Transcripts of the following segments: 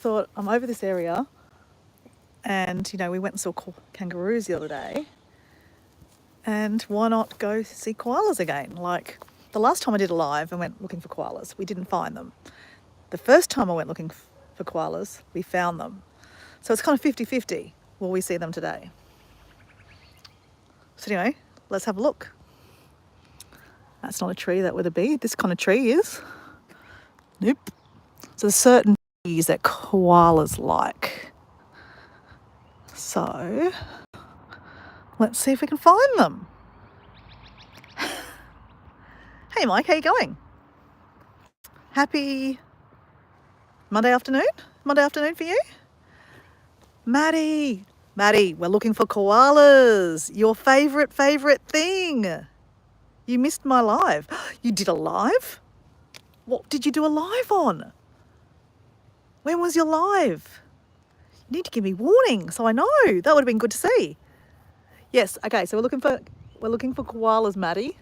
thought I'm over this area, and we went and saw kangaroos the other day, and why not go see koalas again? Like the last time I did a live, I went looking for koalas. We didn't find them. The first time I went looking for koalas, we found them. So it's kind of 50-50. Will we see them today? So anyway, let's have a look. That's not a tree that would it be. This kind of tree is. Nope. So there's certain trees that koalas like. So let's see if we can find them. Hey Mike, how you going? Happy Monday afternoon? Monday afternoon for you? Maddie, we're looking for koalas. Your favourite thing. You missed my live. You did a live? What did you do a live on? When was your live? You need to give me warning so I know. That would have been good to see. Yes, okay, so we're looking for koalas, Maddie.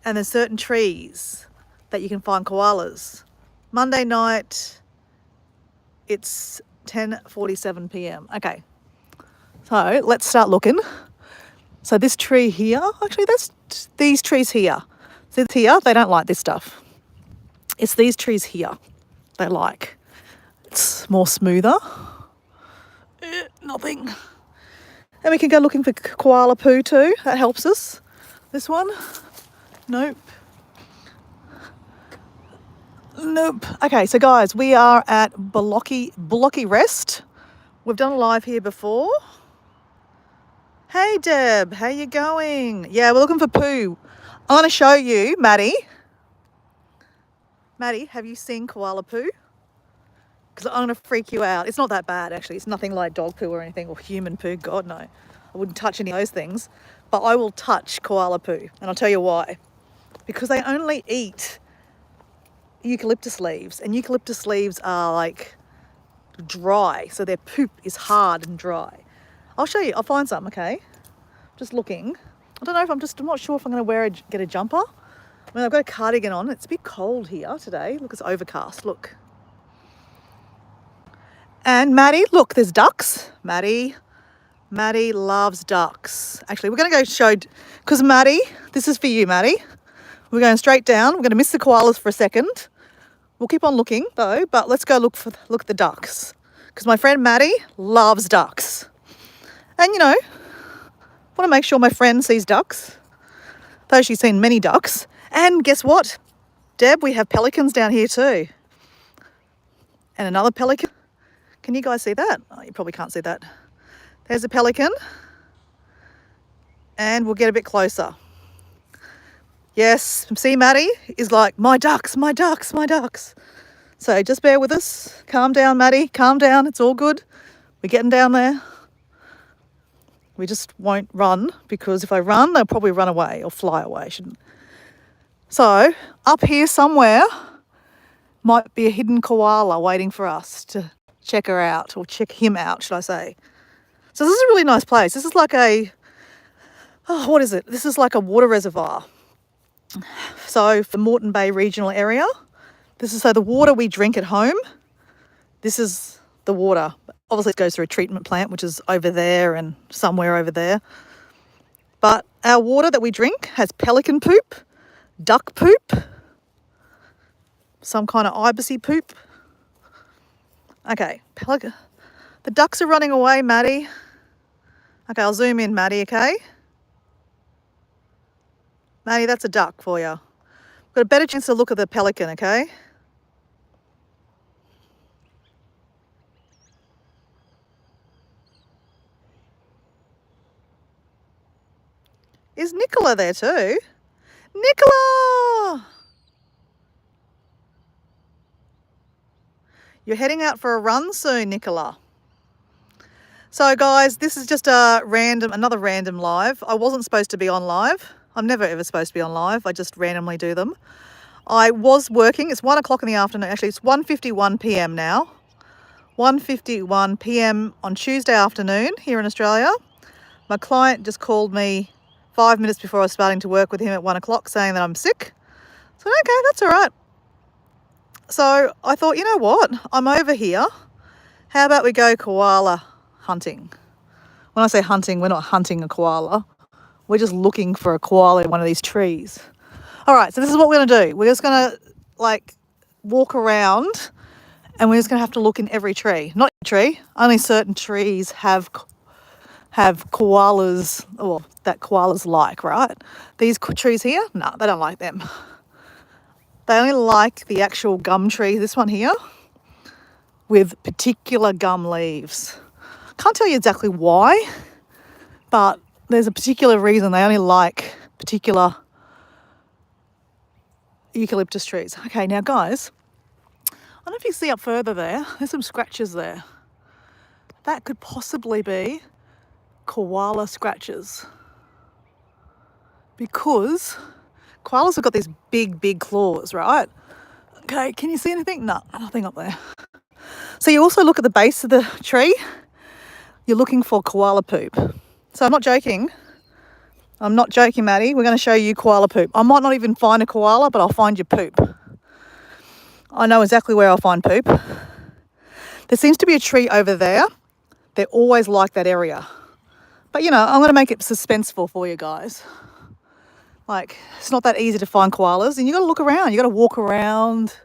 And there's certain trees that you can find koalas. Monday night, it's 10:47 p.m. Okay, so let's start looking. So this tree here, actually that's these trees here. See here, they don't like this stuff. It's these trees here they like. It's more smoother. Nothing. And we can go looking for koala poo too. That helps us. This one, nope. Okay, so guys, we are at Bullocky Rest. We've done a live here before. Hey Deb, how you going? Yeah, we're looking for poo. I'm going to show you, Maddie. Maddie, have you seen koala poo? Because I'm going to freak you out. It's not that bad, actually. It's nothing like dog poo or anything, or human poo. God, no. I wouldn't touch any of those things. But I will touch koala poo, and I'll tell you why. Because they only eat eucalyptus leaves, and eucalyptus leaves are like dry, so their poop is hard and dry. I'll show you. I'll find some, okay? Just looking. I don't know if I'm not sure if I'm going to get a jumper. I mean, I've got a cardigan on. It's a bit cold here today. Look, it's overcast. Look. And Maddie, look, there's ducks. Maddie loves ducks. Actually, we're going to go show, because Maddie, this is for you, Maddie. We're going straight down. We're going to miss the koalas for a second. We'll keep on looking though, but let's go look at the ducks, because my friend Maddie loves ducks. And I want to make sure my friend sees ducks, though she's seen many ducks. And guess what, Deb, we have pelicans down here too. And another pelican. Can you guys see that? Oh, you probably can't see that. There's a pelican. And we'll get a bit closer. Yes, see, Maddie is like, my ducks. So just bear with us. Calm down, Maddie. Calm down. It's all good. We're getting down there. We just won't run, because if I run, they'll probably run away or fly away, shouldn't. So up here somewhere might be a hidden koala waiting for us to check her out, or check him out, should I say. So this is a really nice place. This is like what is it? This is like a water reservoir. So for Moreton Bay regional area, this is the water we drink at home. This is the water. Obviously it goes through a treatment plant, which is over there and somewhere over there. But our water that we drink has pelican poop, duck poop, some kind of ibisy poop. Okay, the ducks are running away, Maddie. Okay, I'll zoom in, Maddie, okay? Maddie, that's a duck for you. Got a better chance to look at the pelican, okay? Is Nicola there too? Nicola! You're heading out for a run soon, Nicola. So guys, this is just another random live. I wasn't supposed to be on live. I'm never ever supposed to be on live. I just randomly do them. I was working. It's 1 o'clock in the afternoon. Actually, it's 1:51 p.m. now. 1:51 p.m. on Tuesday afternoon here in Australia. My client just called me 5 minutes before I was starting to work with him at 1 o'clock, saying that I'm sick. So, okay, that's all right. So I thought, you know what? I'm over here How about we go koala hunting? When I say hunting, we're not hunting a koala. We're just looking for a koala in one of these trees. All right, so this is what we're going to do. We're just going to like walk around and we're just going to have to look in every tree. Not every tree, only certain trees have koalas, or that koalas like, right? These trees here, no, they don't like them. They only like the actual gum tree, this one here, with particular gum leaves. Can't tell you exactly why, but there's a particular reason they only like particular eucalyptus trees. Okay, now guys, I don't know if you see up further there's some scratches there. That could possibly be koala scratches, because koalas have got these big claws, right? Okay, can you see anything? No, nothing up there. So you also look at the base of the tree, you're looking for koala poop. So I'm not joking, Maddie. We're going to show you koala poop. I might not even find a koala, but I'll find your poop. I know exactly where I'll find poop. There seems to be a tree over there. They're always like that area. But you know, I'm going to make it suspenseful for you guys. Like, it's not that easy to find koalas, and you got to look around. You got to walk around,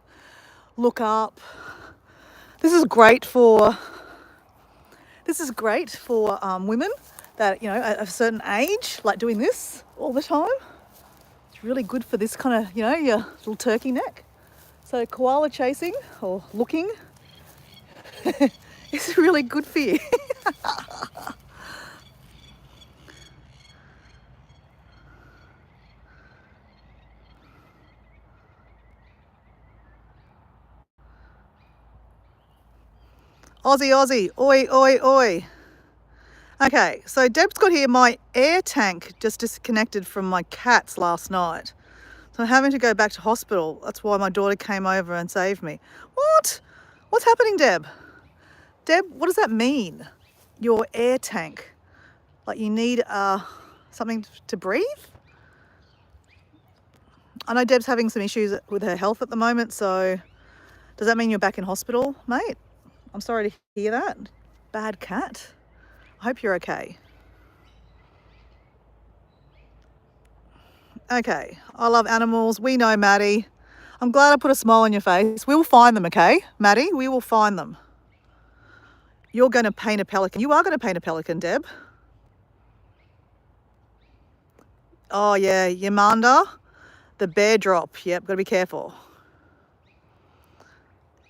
look up. This is great for women that, you know, at a certain age, like doing this all the time. It's really good for this kind of, you know, your little turkey neck. So koala chasing or looking is really good for you. Aussie, oi, oi, oi. Okay, so Deb's got here my air tank just disconnected from my cats last night. So I'm having to go back to hospital. That's why my daughter came over and saved me. What? What's happening, Deb? Deb, what does that mean? Your air tank? Like you need something to breathe? I know Deb's having some issues with her health at the moment, so does that mean you're back in hospital, mate? I'm sorry to hear that. Bad cat. I hope you're okay. Okay, I love animals. We know, Maddie. I'm glad I put a smile on your face. We will find them, okay? Maddie, we will find them. You're going to paint a pelican. You are going to paint a pelican, Deb. Oh, yeah, Yamanda. The bear drop. Yep, got to be careful.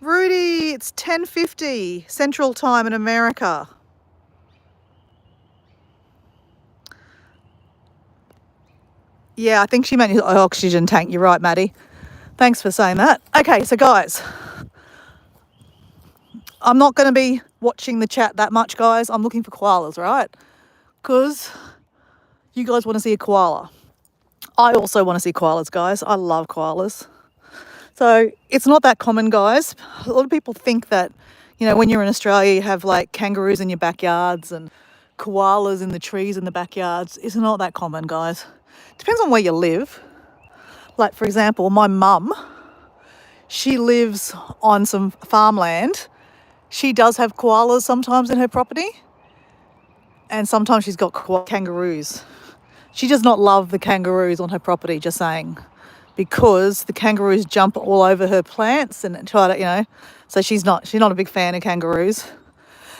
Rudy, it's 10:50 Central Time in America. Yeah, I think she meant oxygen tank. You're right, Maddie. Thanks for saying that. Okay, so guys, I'm not going to be watching the chat that much, guys. I'm looking for koalas, right? Because you guys want to see a koala. I also want to see koalas, guys. I love koalas. So it's not that common, guys. A lot of people think that, you know, when you're in Australia, you have like kangaroos in your backyards and koalas in the trees in the backyards. It's not that common, guys. Depends on where you live. Like, for example, my mum, she lives on some farmland. She does have koalas sometimes in her property. And sometimes she's got kangaroos. She does not love the kangaroos on her property, just saying, because the kangaroos jump all over her plants and try to, you know, so she's not a big fan of kangaroos.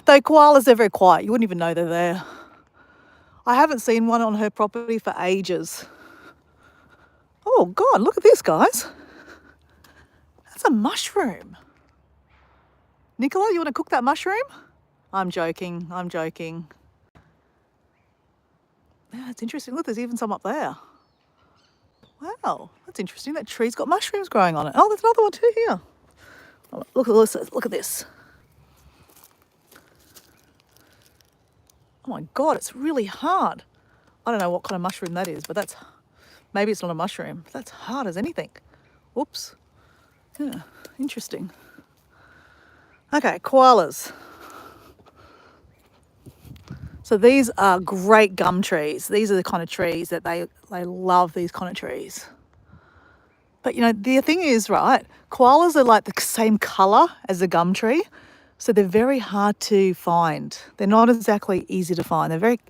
Though koalas, they're very quiet. You wouldn't even know they're there. I haven't seen one on her property for ages. Oh, God, look at this, guys. That's a mushroom. Nicola, you want to cook that mushroom? I'm joking. Yeah, it's interesting. Look, there's even some up there. Wow, that's interesting. That tree's got mushrooms growing on it. Oh, there's another one too here. Oh, look at this. Look at this. Oh my God, it's really hard. I don't know what kind of mushroom that is, but maybe it's not a mushroom. That's hard as anything. Whoops. Yeah, interesting. Okay, koalas. So these are great gum trees. These are the kind of trees that they love, these kind of trees. But, you know, the thing is, right, koalas are like the same colour as the gum tree. So they're very hard to find. They're not exactly easy to find. They're very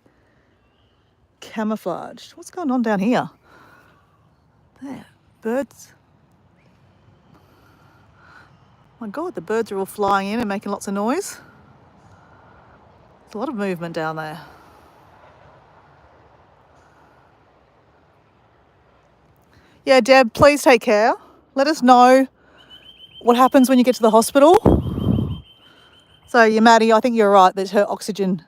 camouflaged. What's going on down here? There, birds. My God, the birds are all flying in and making lots of noise. There's a lot of movement down there. Yeah, Deb, please take care. Let us know what happens when you get to the hospital. So, yeah, Maddie, I think you're right that her oxygen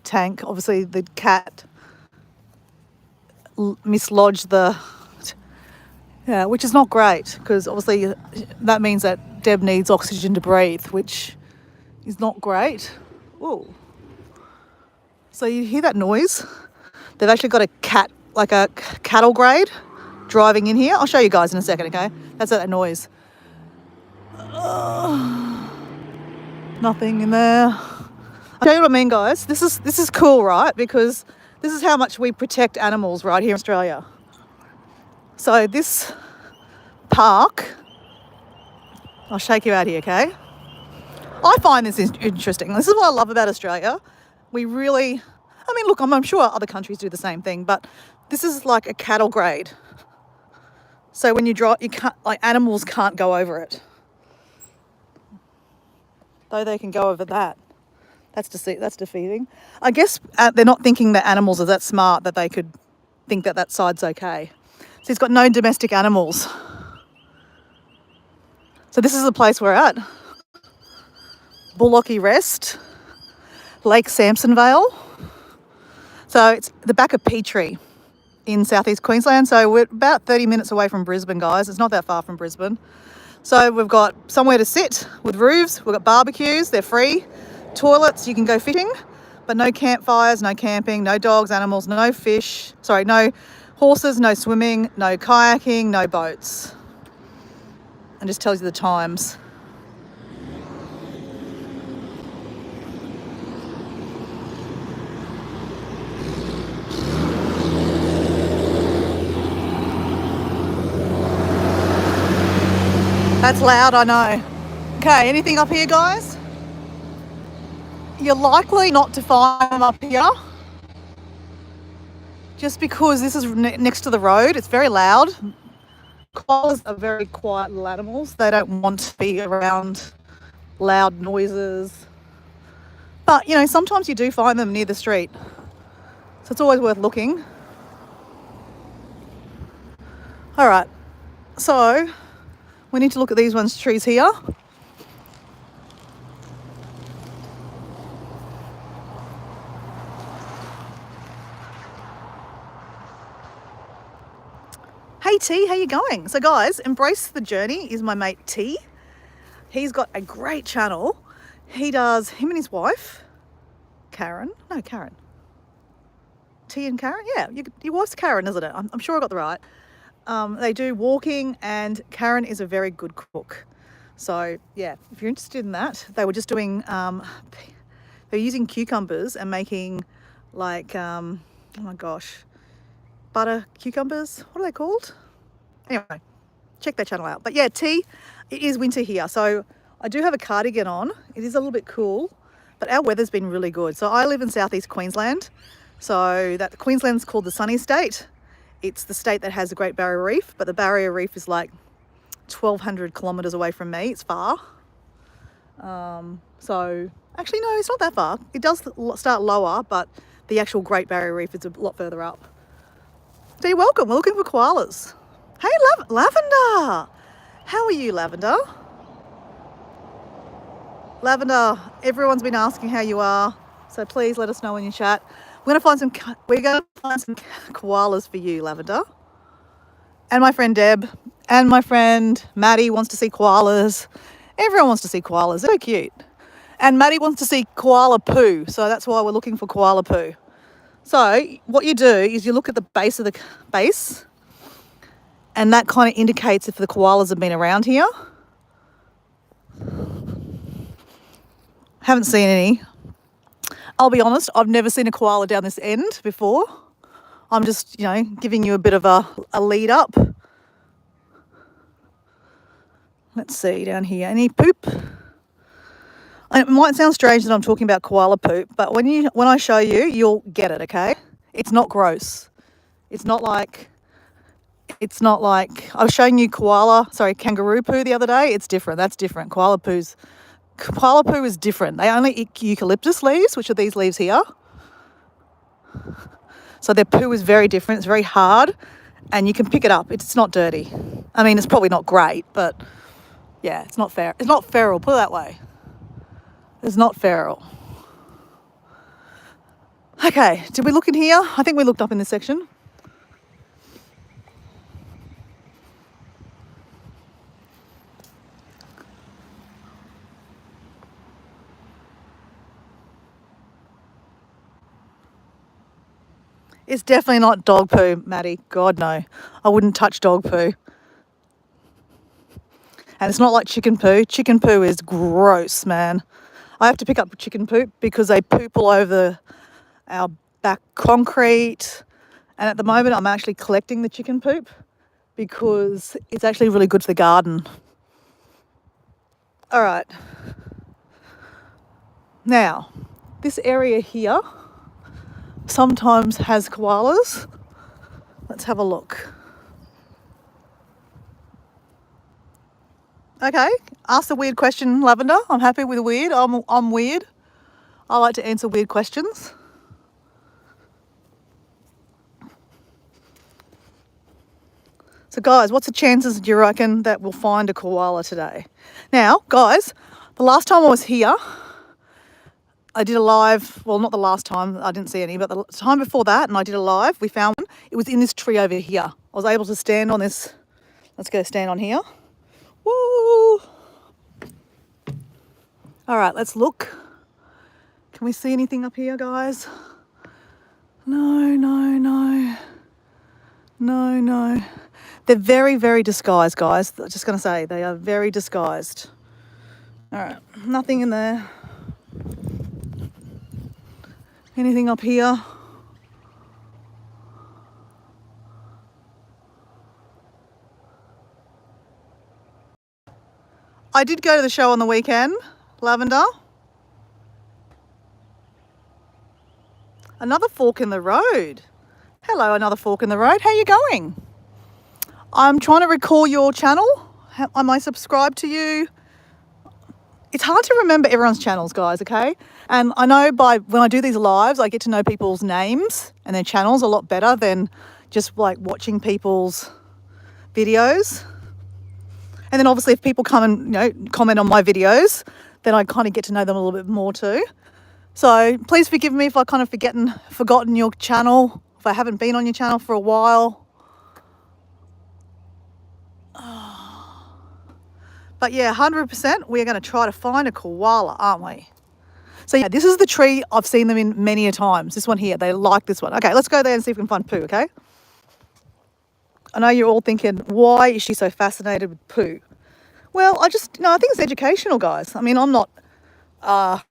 tank, obviously the cat mislodged the, yeah, which is not great because obviously that means that Deb needs oxygen to breathe, which is not great. Whoa. So you hear that noise? They've actually got a cattle grade driving in here. I'll show you guys in a second, okay? That's that noise. Nothing in there. I'll tell you what I mean, guys. This is cool, right? Because this is how much we protect animals right here in Australia. So this park, I'll shake you out here, okay? I find this interesting. This is what I love about Australia. We really, I mean, look, I'm sure other countries do the same thing, but this is like a cattle grade. So when you drive, you can't, like, animals can't go over it. Though they can go over that. That's defeating. I guess they're not thinking that animals are that smart that they could think that that side's okay. So it's got no domestic animals. So this is the place we're at. Bullocky Rest, Lake Samsonvale. So it's the back of Petrie in southeast Queensland. So we're about 30 minutes away from Brisbane, guys. It's not that far from Brisbane. So we've got somewhere to sit with roofs. We've got barbecues. They're free. Toilets, you can go fishing, but no campfires, no camping, no dogs, animals, no fish. Sorry, no horses, no swimming, no kayaking, no boats. And just tells you the times. That's loud, I know. Okay, anything up here, guys? You're likely not to find them up here just because this is next to the road. It's very loud. Koalas are very quiet little animals. They don't want to be around loud noises. But, you know, sometimes you do find them near the street. So it's always worth looking. All right. So we need to look at these trees here. Hey T, how you going? So guys, Embrace the Journey is my mate T. He's got a great channel. Him and his wife, Karen. T and Karen? Yeah, your wife's Karen, isn't it? I'm sure I got the right. They do walking, and Karen is a very good cook. So yeah, if you're interested in that, they were just doing, they're using cucumbers and making like, oh my gosh, butter cucumbers. What are they called? Anyway, check that channel out. But yeah, T, it is winter here. So I do have a cardigan on. It is a little bit cool, but our weather's been really good. So I live in southeast Queensland. So Queensland's called the sunny state. It's the state that has the Great Barrier Reef, but the Barrier Reef is like 1,200 kilometres away from me. It's far. So actually, no, it's not that far. It does start lower, but the actual Great Barrier Reef is a lot further up. So you're welcome. We're looking for koalas. Hey, Lavender. How are you, Lavender? Lavender, everyone's been asking how you are, so please let us know in your chat. We're going to find some koalas for you, Lavender. And my friend Deb and my friend Maddie wants to see koalas. Everyone wants to see koalas. They're so cute. And Maddie wants to see koala poo, so that's why we're looking for koala poo. So what you do is you look at the base of the base, and that kind of indicates if the koalas have been around here. Haven't seen any. I'll be honest, I've never seen a koala down this end before. I'm just, giving you a bit of a lead up. Let's see down here. Any poop? It might sound strange that I'm talking about koala poop, but when I show you, you'll get it, okay? It's not gross. It's not like I was showing you kangaroo poo the other day. It's different. That's different. Koala poo is different. They only eat eucalyptus leaves, which are these leaves here. So their poo is very different. It's very hard, and you can pick it up. It's not dirty. I mean, it's probably not great, but yeah, it's not fair. It's not feral. Put it that way. It's not feral. Okay, did we look in here? I think we looked up in this section. It's definitely not dog poo, Maddie. God, no. I wouldn't touch dog poo. And it's not like chicken poo. Chicken poo is gross, man. I have to pick up chicken poop because they poop all over our back concrete. And at the moment, I'm actually collecting the chicken poop because it's actually really good for the garden. All right. Now, this area here sometimes has koalas. Let's have a look. Okay, ask the weird question, Lavender. I'm happy with weird. I'm weird. I like to answer weird questions. So guys, what's the chances do you reckon that we'll find a koala today? Now, guys, the last time I was here, I did a live, well, not the last time, I didn't see any, but the time before that, and I did a live, we found one. It was in this tree over here. I was able to stand on this. Let's go stand on here. Woo! All right, let's look. Can we see anything up here, guys? No. They're very, very disguised, guys. I'm just going to say they are very disguised. All right, nothing in there. Anything up here? I did go to the show on the weekend, Lavender. Another fork in the road. Hello, another fork in the road. How you going? I'm trying to recall your channel. Am I subscribed to you? It's hard to remember everyone's channels, guys, okay? And I know when I do these lives, I get to know people's names and their channels a lot better than just like watching people's videos. And then obviously if people come and comment on my videos, then I kind of get to know them a little bit more too. So please forgive me if I kind of forgotten your channel, if I haven't been on your channel for a while. But yeah, 100%, we're going to try to find a koala, aren't we? So yeah, this is the tree I've seen them in many a times. This one here, they like this one. Okay, let's go there and see if we can find poo, okay? I know you're all thinking, why is she so fascinated with poo? Well, I think it's educational, guys. I mean, I'm not, a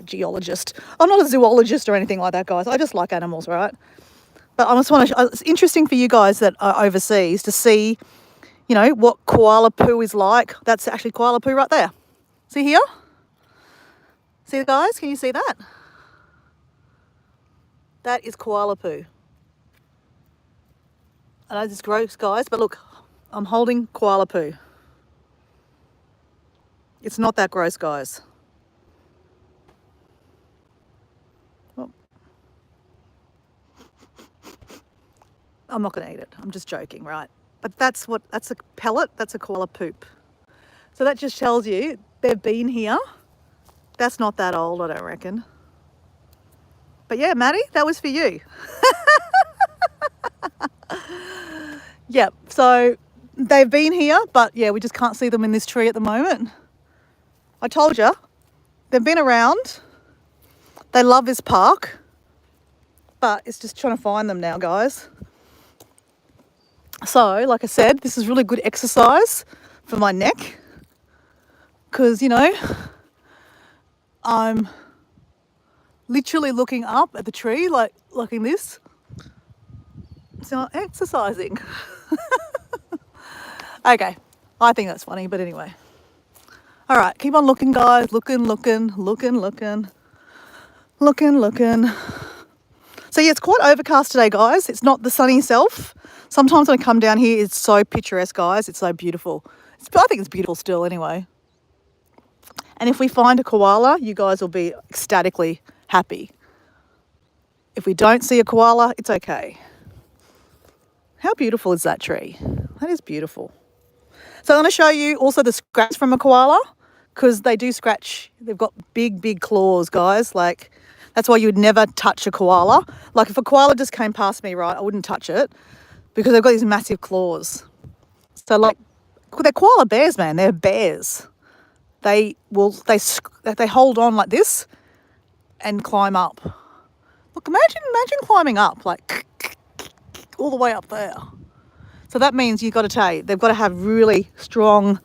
geologist. I'm not a zoologist or anything like that, guys. I just like animals, right? But I just want to, it's interesting for you guys that are overseas to see, what koala poo is like. That's actually koala poo right there. See here? See, guys, can you see that? That is koala poo. I know this is gross, guys, but look, I'm holding koala poo. It's not that gross, guys. Well, I'm not going to eat it. I'm just joking, right? But that's a pellet. That's a koala poop. So that just tells you they've been here. That's not that old, I don't reckon. But yeah, Maddie, that was for you. Yep, so they've been here, but yeah, we just can't see them in this tree at the moment. I told you, they've been around. They love this park, but it's just trying to find them now, guys. So, like I said, this is really good exercise for my neck because, I'm literally looking up at the tree like in this. So I'm exercising. Okay, I think that's funny, but anyway. All right, keep on looking, guys. Looking. So yeah, it's quite overcast today, guys. It's not the sunny self. Sometimes when I come down here, it's so picturesque, guys. It's so beautiful. I think it's beautiful still anyway. And if we find a koala, you guys will be ecstatically happy. If we don't see a koala, it's okay. How beautiful is that tree? That is beautiful. So I'm going to show you also the scratch from a koala, because they do scratch. They've got big claws, guys. Like, that's why you would never touch a koala. Like, if a koala just came past me, right, I wouldn't touch it because they've got these massive claws. So, like, they're koala bears, man. They're bears. They hold on like this and climb up. Look, imagine climbing up, like, all the way up there. So that means you've got to tell you, they've got to have really strong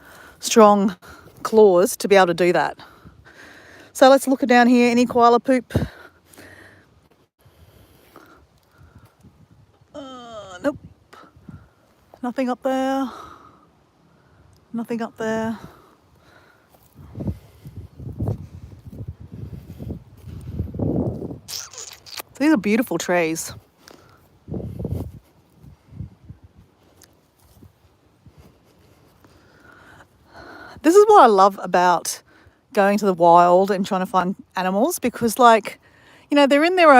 claws to be able to do that. So let's look down here. Any koala poop? Nope. Nothing up there. Nothing up there. So these are beautiful trees. This is what I love about going to the wild and trying to find animals, because, like, you know, they're in their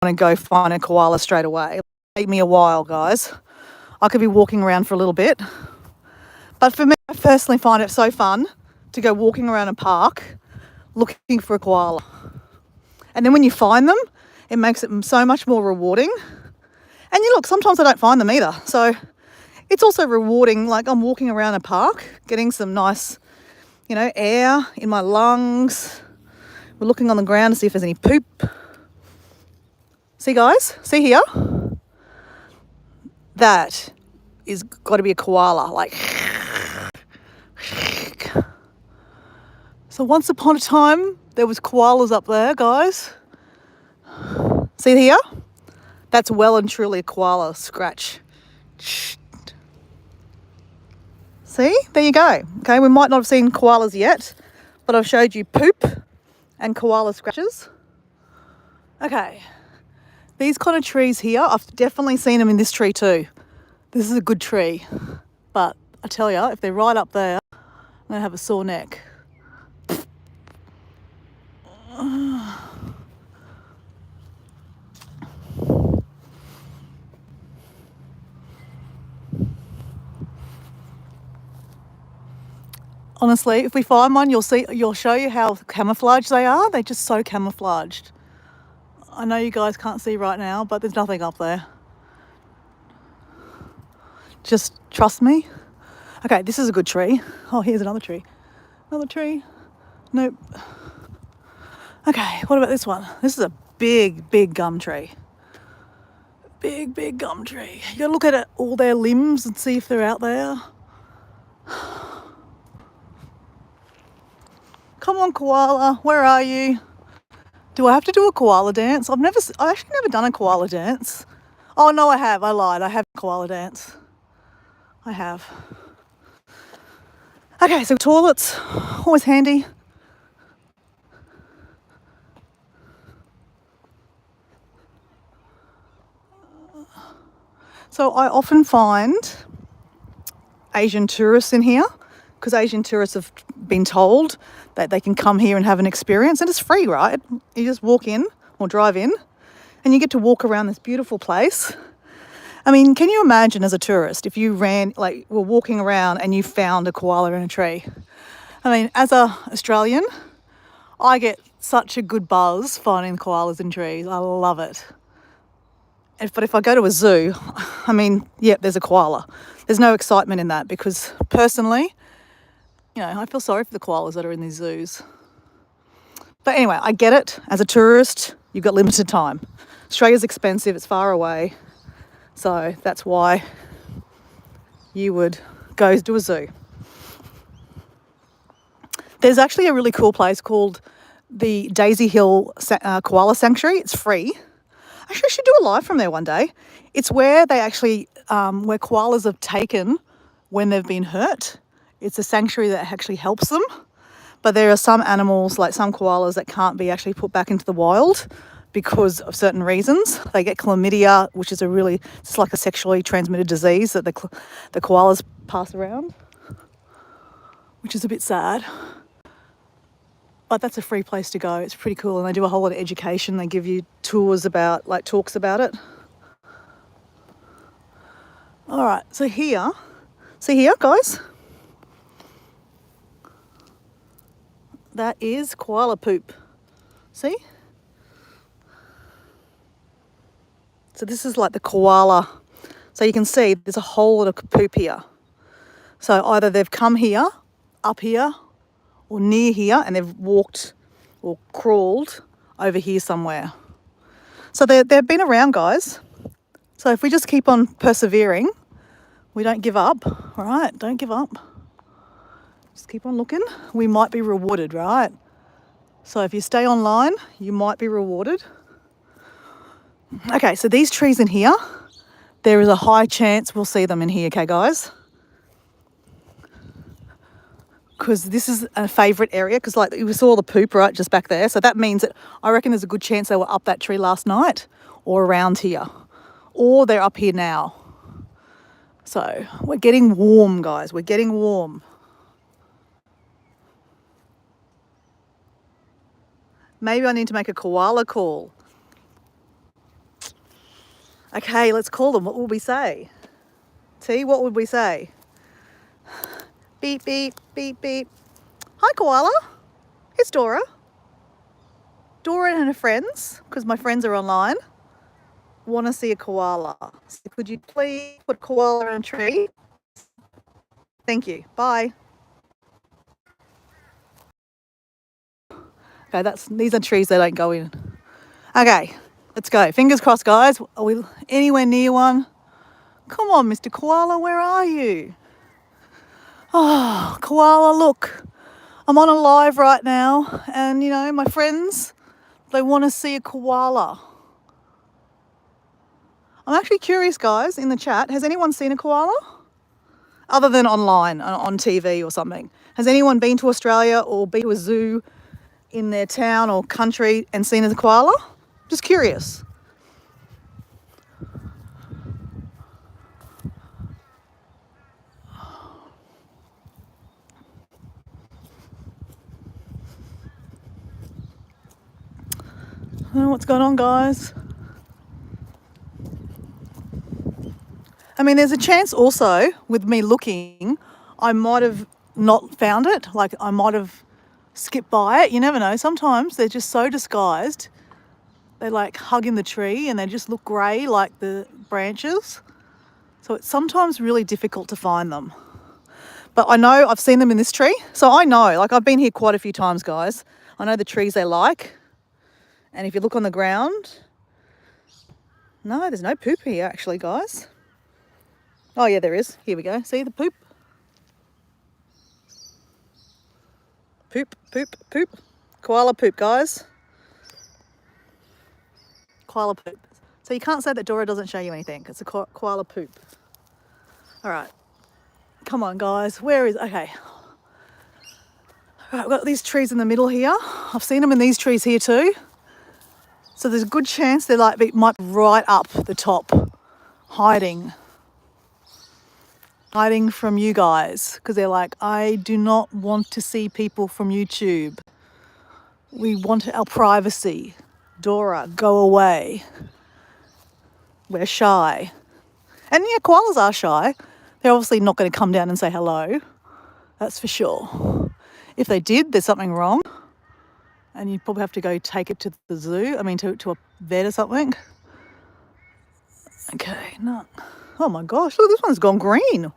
and go find a koala straight away. It'll take me a while, guys. I could be walking around for a little bit. But for me, I personally find it so fun to go walking around a park looking for a koala. And then when you find them, it makes it so much more rewarding. And you look, sometimes I don't find them either. So it's also rewarding, like I'm walking around a park, getting some nice, you know, air in my lungs. We're looking on the ground to see if there's any poop. See, guys? See here? That is got to be a koala, like. So once upon a time, there was koalas up there, guys. See here? That's well and truly a koala scratch. See? There you go. Okay, we might not have seen koalas yet, but I've showed you poop and koala scratches. Okay. These kind of trees here, I've definitely seen them in this tree too. This is a good tree. But I tell you, if they're right up there, I'm going to have a sore neck. Honestly, if we find one, you'll show you how camouflaged they are. They're just so camouflaged. I know you guys can't see right now, but there's nothing up there. Just trust me. Okay, this is a good tree. Oh, here's another tree. Another tree. Nope. Okay, what about this one? This is a big gum tree. Big gum tree. You gotta look at all their limbs and see if they're out there. Come on, koala, where are you? Do I have to do a koala dance? I've actually never done a koala dance. Oh no, I have. I lied. I have a koala dance. I have. Okay, so toilets, always handy. So I often find Asian tourists in here, because Asian tourists have been told that they can come here and have an experience, and it's free, right? You just walk in or drive in and you get to walk around this beautiful place. I mean, can you imagine as a tourist if you were walking around and you found a koala in a tree? I mean, as a Australian, I get such a good buzz finding koalas in trees. I love it. But if I go to a zoo, I mean, yep, there's a koala. There's no excitement in that, because personally, you know, I feel sorry for the koalas that are in these zoos. But anyway, I get it. As a tourist, you've got limited time. Australia's expensive, it's far away. So that's why you would go to a zoo. There's actually a really cool place called the Daisy Hill Koala Sanctuary. It's free. Actually, I should do a live from there one day. It's where they actually, where koalas have taken when they've been hurt. It's a sanctuary that actually helps them. But there are some animals, like some koalas, that can't be actually put back into the wild because of certain reasons. They get chlamydia, which is it's like a sexually transmitted disease that the koalas pass around, which is a bit sad. But that's a free place to go. It's pretty cool. And they do a whole lot of education. They give you tours about, like talks about it. All right, so here, see here, guys? That is koala poop. See? So this is like the koala. So you can see there's a whole lot of poop here. So either they've come here, up here, or near here, and they've walked or crawled over here somewhere. So they've been around, guys. So if we just keep on persevering, we don't give up, all right? Don't give up. Just keep on looking. We might be rewarded, right? So if you stay online, you might be rewarded. Okay, so these trees in here, there is a high chance we'll see them in here, okay, guys? Because this is a favourite area, because like we saw the poop right just back there. So that means that I reckon there's a good chance they were up that tree last night or around here. Or they're up here now. So we're getting warm, guys. We're getting warm. Maybe I need to make a koala call. Okay, let's call them. What will we say? T, what would we say? Beep, beep, beep, beep. Hi, koala. It's Dora. Dora and her friends, because my friends are online, want to see a koala. So could you please put a koala in a tree? Thank you. Bye. Okay, these are trees they don't go in. Okay, let's go. Fingers crossed, guys. Are we anywhere near one? Come on, Mr. Koala, where are you? Oh, koala, look. I'm on a live right now, and you know, my friends, they want to see a koala. I'm actually curious, guys, in the chat, has anyone seen a koala? Other than online, on TV or something. Has anyone been to Australia or been to a zoo in their town or country and seen a koala? Just curious. I don't know what's going on, guys. I mean, there's a chance also with me looking, I might have not found it. Like I might have skipped by it. You never know. Sometimes they're just so disguised. They like hug in the tree and they just look grey like the branches. So it's sometimes really difficult to find them. But I know I've seen them in this tree. So I know, like I've been here quite a few times, guys. I know the trees they like. And if you look on the ground, no, there's no poop here actually, guys. Oh yeah, there is. Here we go. See the poop? Poop, poop, poop. Koala poop, guys. Koala poop. So you can't say that Dora doesn't show you anything. It's a koala poop. All right. Come on, guys. Where is... Okay. All right, I've got these trees in the middle here. I've seen them in these trees here too. So there's a good chance they might be right up the top, hiding from you guys, because they're like, I do not want to see people from YouTube. We want our privacy. Dora, go away. We're shy. And yeah, koalas are shy. They're obviously not going to come down and say hello. That's for sure. If they did, there's something wrong. And you'd probably have to go take it to the zoo. I mean, to a vet or something. Okay, no. Oh my gosh, look, this one's gone green.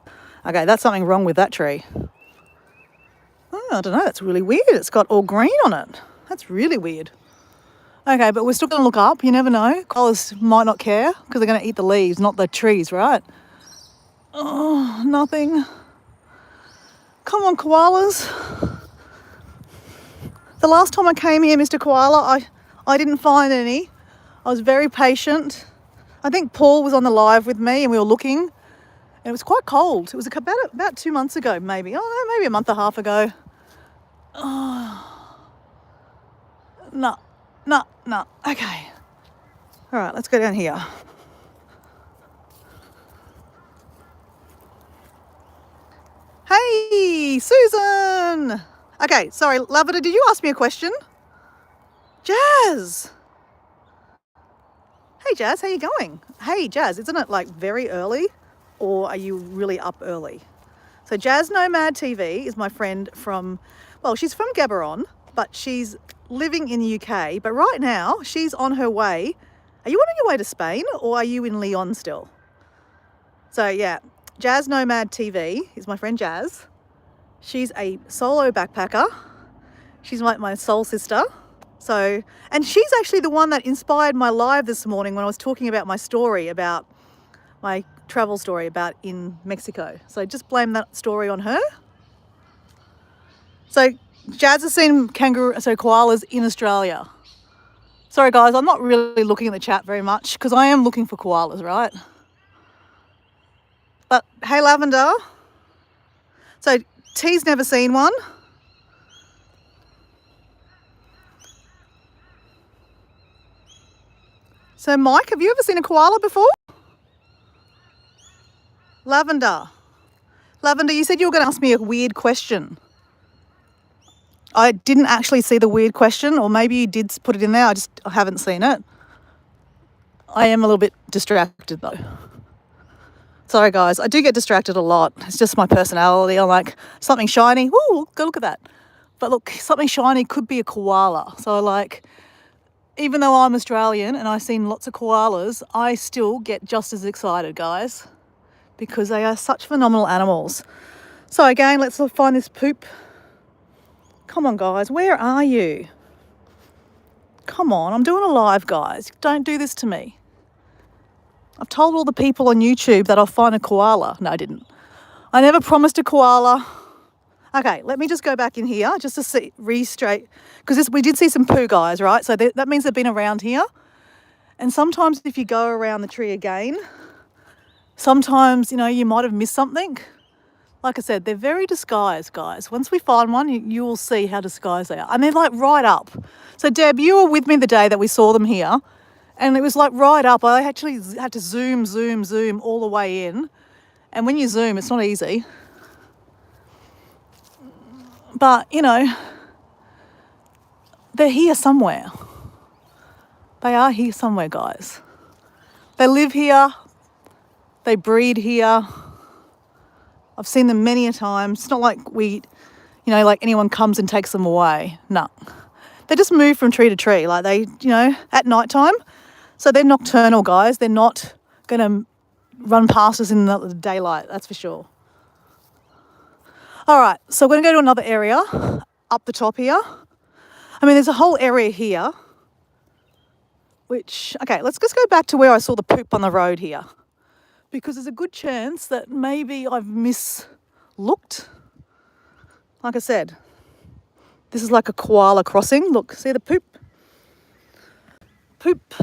Okay, that's something wrong with that tree. Oh, I don't know, that's really weird. It's got all green on it. That's really weird. Okay, but we're still going to look up. You never know. Koalas might not care because they're going to eat the leaves, not the trees, right? Oh, nothing. Come on, koalas. The last time I came here, Mr. Koala, I didn't find any. I was very patient. I think Paul was on the live with me and we were looking, and it was quite cold. It was about 2 months ago, maybe. Oh no, maybe a month and a half ago. Oh, no, no, no. Okay. All right, let's go down here. Hey, Susan. Okay, sorry, Lavender, did you ask me a question? Jazz. Hey, Jazz, how you going? Hey, Jazz, isn't it like very early, or are you really up early? So Jazz Nomad TV is my friend from, well, she's from Gaborone, but she's living in the UK. But right now, she's on her way. Are you on your way to Spain, or are you in Lyon still? So yeah, Jazz Nomad TV is my friend Jazz. She's a solo backpacker. She's like my soul sister. So, and she's actually the one that inspired my live this morning when I was talking about my story, about my travel story about in Mexico. So just blame that story on her. So Jazz has seen koalas in Australia. Sorry guys, I'm not really looking at the chat very much because I am looking for koalas, right? But hey, Lavender. So T's never seen one. So Mike, have you ever seen a koala before? Lavender. Lavender, you said you were going to ask me a weird question. I didn't actually see the weird question, or maybe you did put it in there. I haven't seen it. I am a little bit distracted though. Sorry guys, I do get distracted a lot. It's just my personality. I'm like, something shiny, woo, go look at that. But look, something shiny could be a koala. So like, even though I'm Australian and I've seen lots of koalas, I still get just as excited, guys, because they are such phenomenal animals. So again, let's find this poop. Come on, guys, where are you? Come on, I'm doing a live, guys. Don't do this to me. I've told all the people on YouTube that I'll find a koala. No, I didn't. I never promised a koala. Okay, let me just go back in here just to see, because we did see some poo, guys, right? So that means they've been around here. And sometimes if you go around the tree again, sometimes, you might have missed something. Like I said, they're very disguised, guys. Once we find one, you will see how disguised they are. And they're like right up. So Deb, you were with me the day that we saw them here. And it was like right up. I actually had to zoom all the way in. And when you zoom, it's not easy. But, they're here somewhere. They are here somewhere, guys. They live here. They breed here. I've seen them many a time. It's not like like anyone comes and takes them away. No. They just move from tree to tree. Like they, at night time. So they're nocturnal, guys. They're not going to run past us in the daylight, that's for sure. All right, so we're going to go to another area up the top here. I mean, there's a whole area here, okay, let's just go back to where I saw the poop on the road here, because there's a good chance that maybe I've mislooked. Like I said, this is like a koala crossing. Look, see the poop? Poop.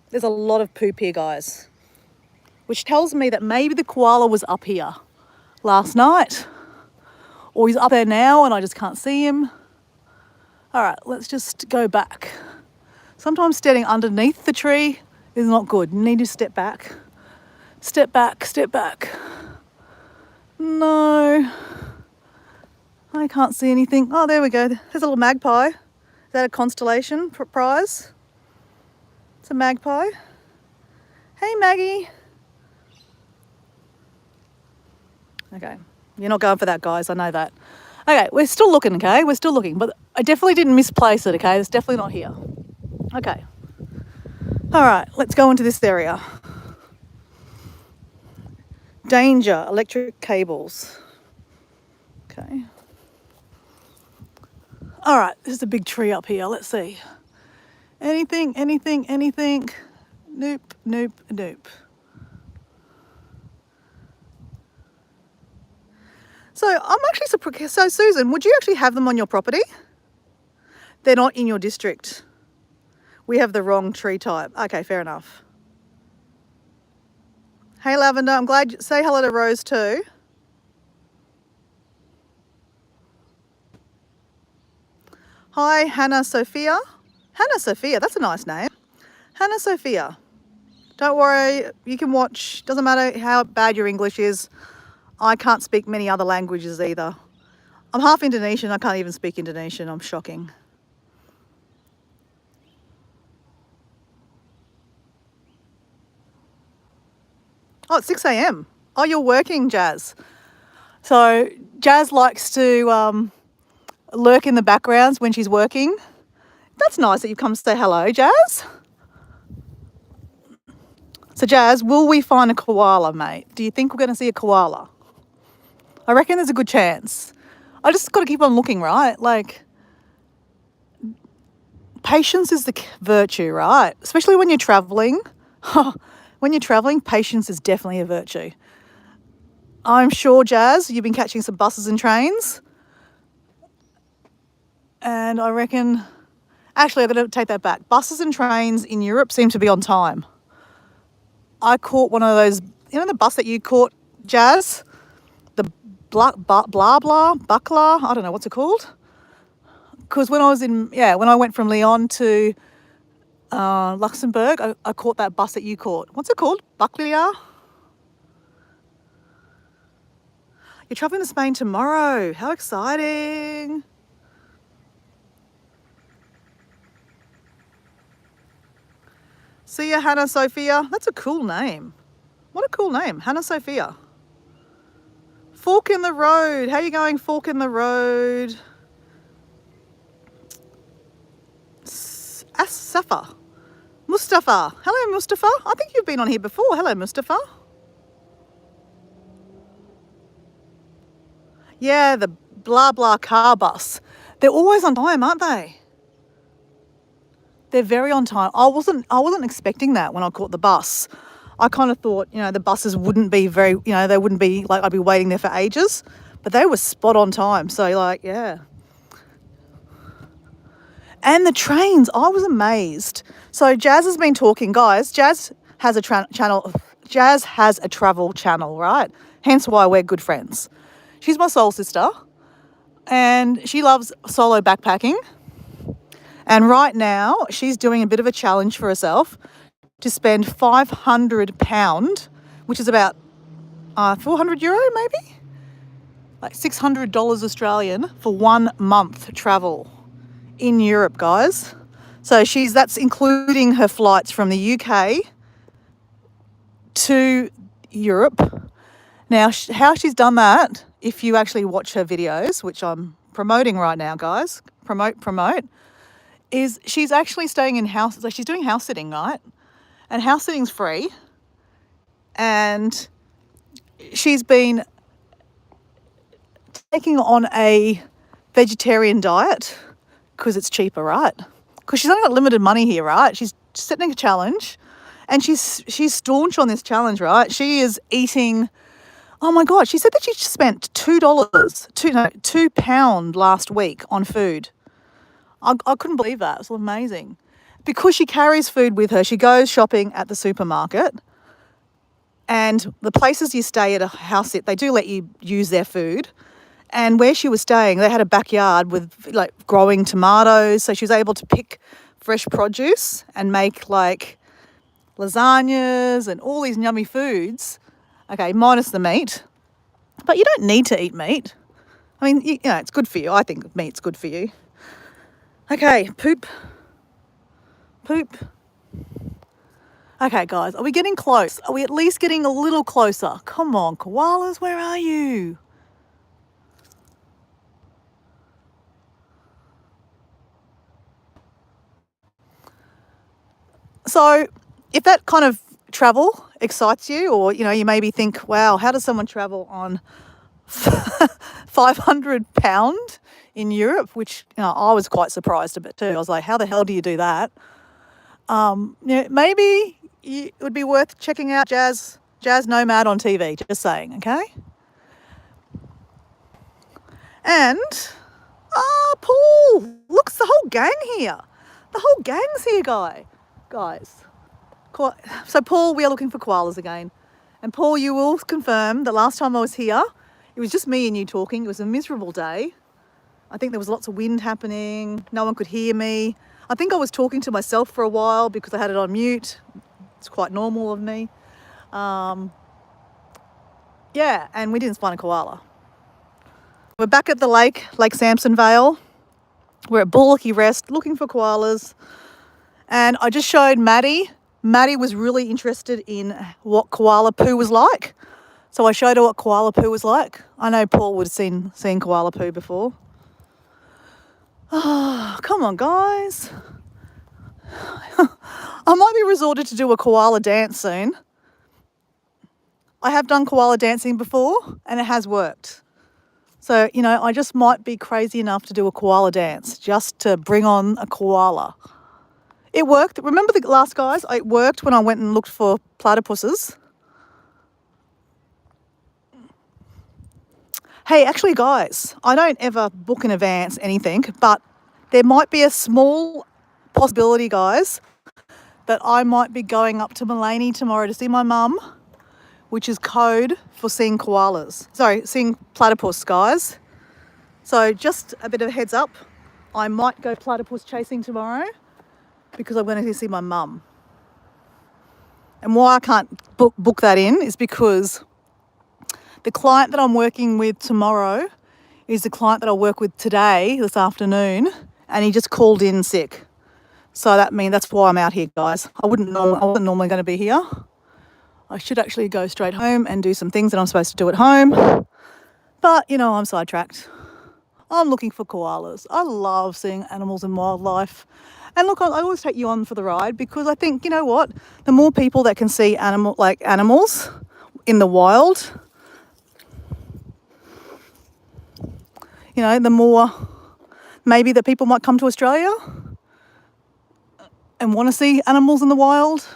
There's a lot of poop here, guys, which tells me that maybe the koala was up here last night, or he's up there now and I just can't see him. All right, let's just go back. Sometimes standing underneath the tree is not good. You need to step back. Step back, step back. No, I can't see anything. Oh, there we go. There's a little magpie. Is that a constellation prize? It's a magpie. Hey, Maggie. Okay, you're not going for that, guys. I know that. Okay, we're still looking, okay? We're still looking, but I definitely didn't misplace it, okay? It's definitely not here. Okay. All right, let's go into this area. Danger, electric cables. Okay. All right, there's a big tree up here. Let's see. Anything? Nope. So I'm actually surprised. So Susan, would you actually have them on your property? They're not in your district. We have the wrong tree type. Okay, fair enough. Hey, Lavender, I'm glad. Say hello to Rose too. Hi, Hannah Sophia. Hannah Sophia, that's a nice name. Hannah Sophia. Don't worry, you can watch. Doesn't matter how bad your English is. I can't speak many other languages either. I'm half Indonesian. I can't even speak Indonesian. I'm shocking. Oh, it's 6 a.m. Oh, you're working, Jazz. So Jazz likes to lurk in the backgrounds when she's working. That's nice that you've come to say hello, Jazz. So Jazz, will we find a koala, mate? Do you think we're going to see a koala? I reckon there's a good chance. I just got to keep on looking, right? Like, patience is the virtue, right? Especially when you're traveling. When you're traveling, patience is definitely a virtue. I'm sure, Jazz, you've been catching some buses and trains. And I reckon, actually, I'm going to take that back. Buses and trains in Europe seem to be on time. I caught one of those, you know, the bus that you caught, Jazz? The buckler, I don't know, what's it called? Because when I went from Lyon to Luxembourg, I caught that bus that you caught. What's it called? Buckler? You're traveling to Spain tomorrow. How exciting. See ya, Hannah Sophia. That's a cool name. What a cool name, Hannah Sophia. Fork in the road. How you going, Fork in the road? Safa. Mustafa. Hello, Mustafa. I think you've been on here before. Hello, Mustafa. Yeah, the blah blah car bus. They're always on time, aren't they? They're very on time. I wasn't expecting that when I caught the bus. I kind of thought, you know, the buses wouldn't be very, you know, they wouldn't be like I'd be waiting there for ages, but they were spot on time. So like, yeah. And the trains, I was amazed. So Jazz has been talking, guys. Jazz has a channel. Jazz has a travel channel, right? Hence why we're good friends. She's my soul sister, and she loves solo backpacking. And right now, she's doing a bit of a challenge for herself to spend £500, which is about 400 euro, maybe, like $600 Australian for 1 month travel in Europe, guys. So that's including her flights from the UK to Europe. Now, how she's done that, if you actually watch her videos, which I'm promoting right now, guys, promote, is she's actually staying in house. So she's doing house sitting, right? And house sitting's free. And she's been taking on a vegetarian diet because it's cheaper, right? Because she's only got limited money here, right? She's setting a challenge, and she's staunch on this challenge, right? She is eating. Oh my God, she said that she spent £2 last week on food. I couldn't believe that. It was amazing. Because she carries food with her, she goes shopping at the supermarket, and the places you stay at a house sit, they do let you use their food. And where she was staying, they had a backyard with like growing tomatoes, so she was able to pick fresh produce and make like lasagnas and all these yummy foods. Okay, minus the meat. But you don't need to eat meat. I mean, you know, it's good for you. I think meat's good for you. Okay, poop. Okay, guys, are we getting close? Are we at least getting a little closer? Come on, koalas, where are you? So if that kind of travel excites you, or, you know, you maybe think, wow, how does someone travel on £500 in Europe, which, you know, I was quite surprised a bit too. I was like, how the hell do you do that? You know, maybe it would be worth checking out Jazz Nomad on TV, just saying, okay? And Ah, Paul! Look, it's the whole gang here. The whole gang's here, guys. So, Paul, we are looking for koalas again. And, Paul, you will confirm that last time I was here, it was just me and you talking. It was a miserable day. I think there was lots of wind happening. No one could hear me. I think I was talking to myself for a while because I had it on mute. It's quite normal of me. Yeah, and we didn't find a koala. We're back at the Lake Samson Vale. We're at Bullocky Rest looking for koalas. And I just showed Maddie. Maddie was really interested in what koala poo was like. So I showed her what koala poo was like. I know Paul would have seen koala poo before. Oh, come on, guys. I might be resorted to do a koala dance soon. I have done koala dancing before and it has worked. So, I just might be crazy enough to do a koala dance just to bring on a koala. It worked. Remember the last guys? It worked when I went and looked for platypuses. Hey, actually, guys, I don't ever book in advance anything, but there might be a small possibility, guys, that I might be going up to Mullaney tomorrow to see my mum, which is code for seeing koalas. Sorry, seeing platypus, guys. So just a bit of a heads up, I might go platypus chasing tomorrow because I'm going to see my mum. And why I can't book that in is because the client that I'm working with tomorrow is the client that I work with today, this afternoon, and he just called in sick. So that's why I'm out here, guys. I wasn't normally going to be here. I should actually go straight home and do some things that I'm supposed to do at home. But, I'm sidetracked. I'm looking for koalas. I love seeing animals and wildlife. And look, I always take you on for the ride because I think, you know what? The more people that can see animals in the wild, the more maybe that people might come to Australia and want to see animals in the wild.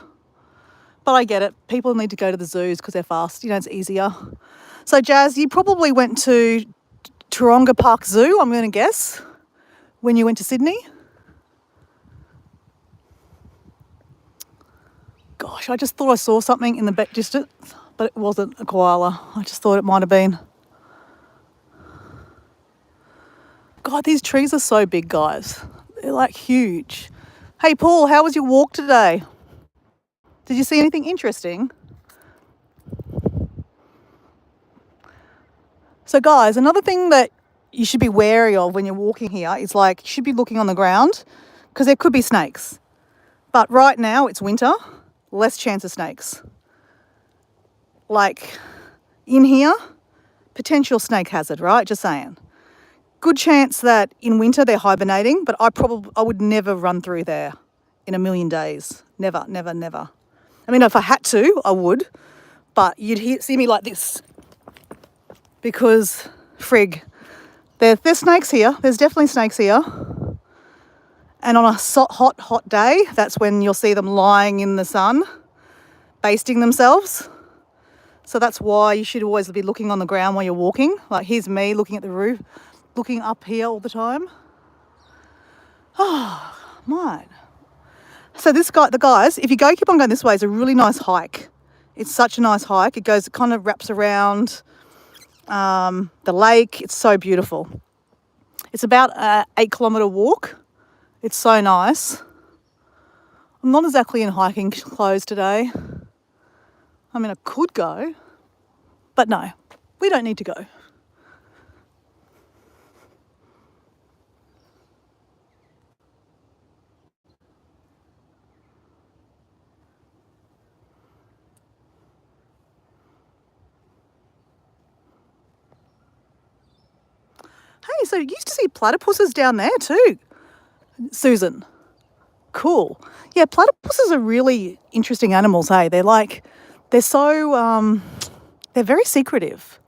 But I get it. People need to go to the zoos because they're fast. It's easier. So, Jazz, you probably went to Taronga Park Zoo, I'm going to guess, when you went to Sydney. Gosh, I just thought I saw something in the back distance, but it wasn't a koala. I just thought it might have been. God, these trees are so big, guys. They're like huge. Hey, Paul, how was your walk today? Did you see anything interesting? So, guys, another thing that you should be wary of when you're walking here is you should be looking on the ground because there could be snakes. But right now it's winter, less chance of snakes. In here, potential snake hazard, right? Just saying. Good chance that in winter they're hibernating, but I would never run through there in a million days. Never, never, never. I mean, if I had to, I would, but you'd see me like this because, frig, there's snakes here. There's definitely snakes here. And on a hot day, that's when you'll see them lying in the sun, basting themselves. So that's why you should always be looking on the ground while you're walking. Here's me looking at the roof, looking up here all the time. Oh, mine. So the guys, if you keep on going this way, it's a really nice hike. It's such a nice hike. It kind of wraps around the lake. It's so beautiful. It's about an 8-kilometre walk. It's so nice. I'm not exactly in hiking clothes today. I mean, I could go, but no, we don't need to go. Hey, so you used to see platypuses down there too, Susan. Cool. Yeah, platypuses are really interesting animals, hey? They're so, they're very secretive.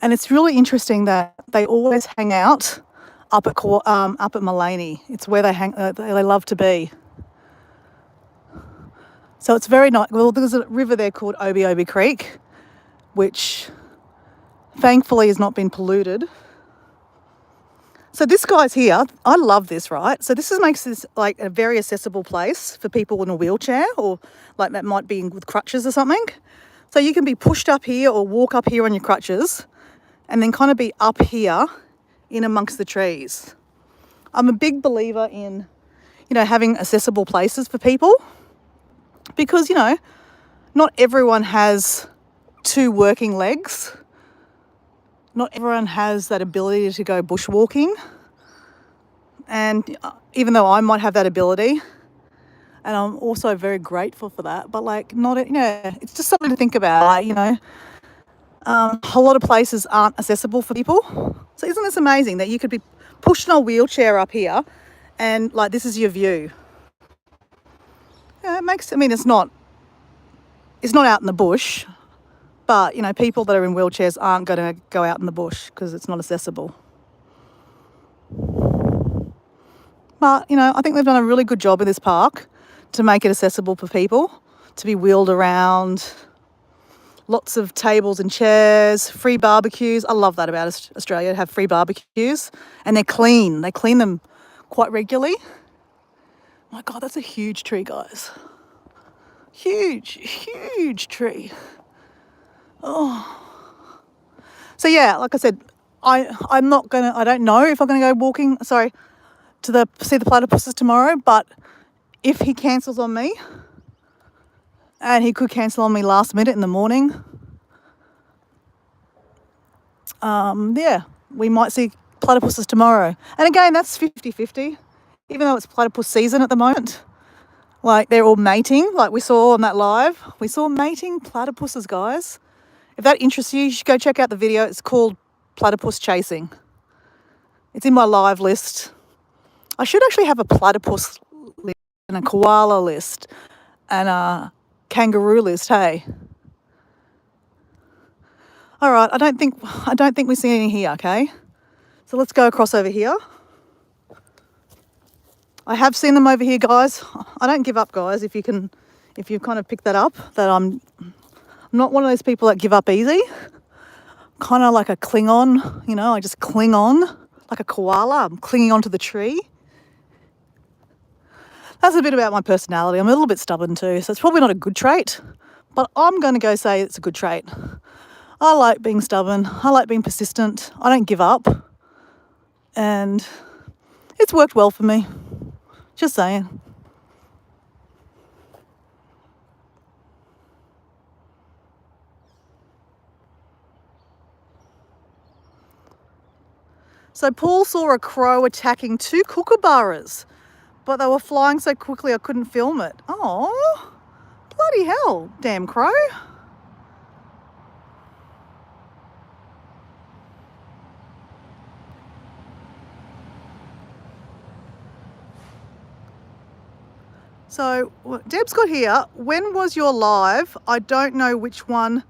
And it's really interesting that they always hang out up at Mullaney. It's where they love to be. So it's very nice. Well, there's a river there called Obi Creek, which thankfully has not been polluted. So this guy's here. I love this, right? So makes this like a very accessible place for people in a wheelchair, or like that might be with crutches or something. So you can be pushed up here or walk up here on your crutches and then kind of be up here in amongst the trees. I'm a big believer in, having accessible places for people because, not everyone has two working legs. Not everyone has that ability to go bushwalking. And even though I might have that ability, and I'm also very grateful for that, but it's just something to think about. A lot of places aren't accessible for people. So isn't this amazing that you could be pushed in a wheelchair up here and this is your view? Yeah, it's not out in the bush, but people that are in wheelchairs aren't going to go out in the bush because it's not accessible. But, I think they've done a really good job in this park to make it accessible for people to be wheeled around. Lots of tables and chairs, free barbecues. I love that about Australia, to have free barbecues. And they're clean. They clean them quite regularly. My God, that's a huge tree, guys. Huge tree. Oh. So yeah, like I said, I don't know if I'm gonna go walking, to see the platypuses tomorrow, but if he cancels on me, and he could cancel on me last minute in the morning, we might see platypuses tomorrow. And again, that's 50-50, even though it's platypus season at the moment. They're all mating, like we saw on that live. We saw mating platypuses, guys. If that interests you, you should go check out the video. It's called Platypus Chasing. It's in my live list. I should actually have a platypus list and a koala list and a kangaroo list, hey? All right, I don't think we see any here, okay? So let's go across over here. I have seen them over here, guys. I don't give up, guys, if you kind of pick that up, that I'm not one of those people that give up easy. Kind of like a Klingon, I just cling on like a koala. I'm clinging onto the tree. That's a bit about my personality. I'm a little bit stubborn too, so it's probably not a good trait, but I'm going to go say it's a good trait. I like being stubborn. I like being persistent. I don't give up. And it's worked well for me. Just saying. So Paul saw a crow attacking two kookaburras, but they were flying so quickly I couldn't film it. Oh, bloody hell, damn crow. So Deb's got here, when was your live? I don't know which one.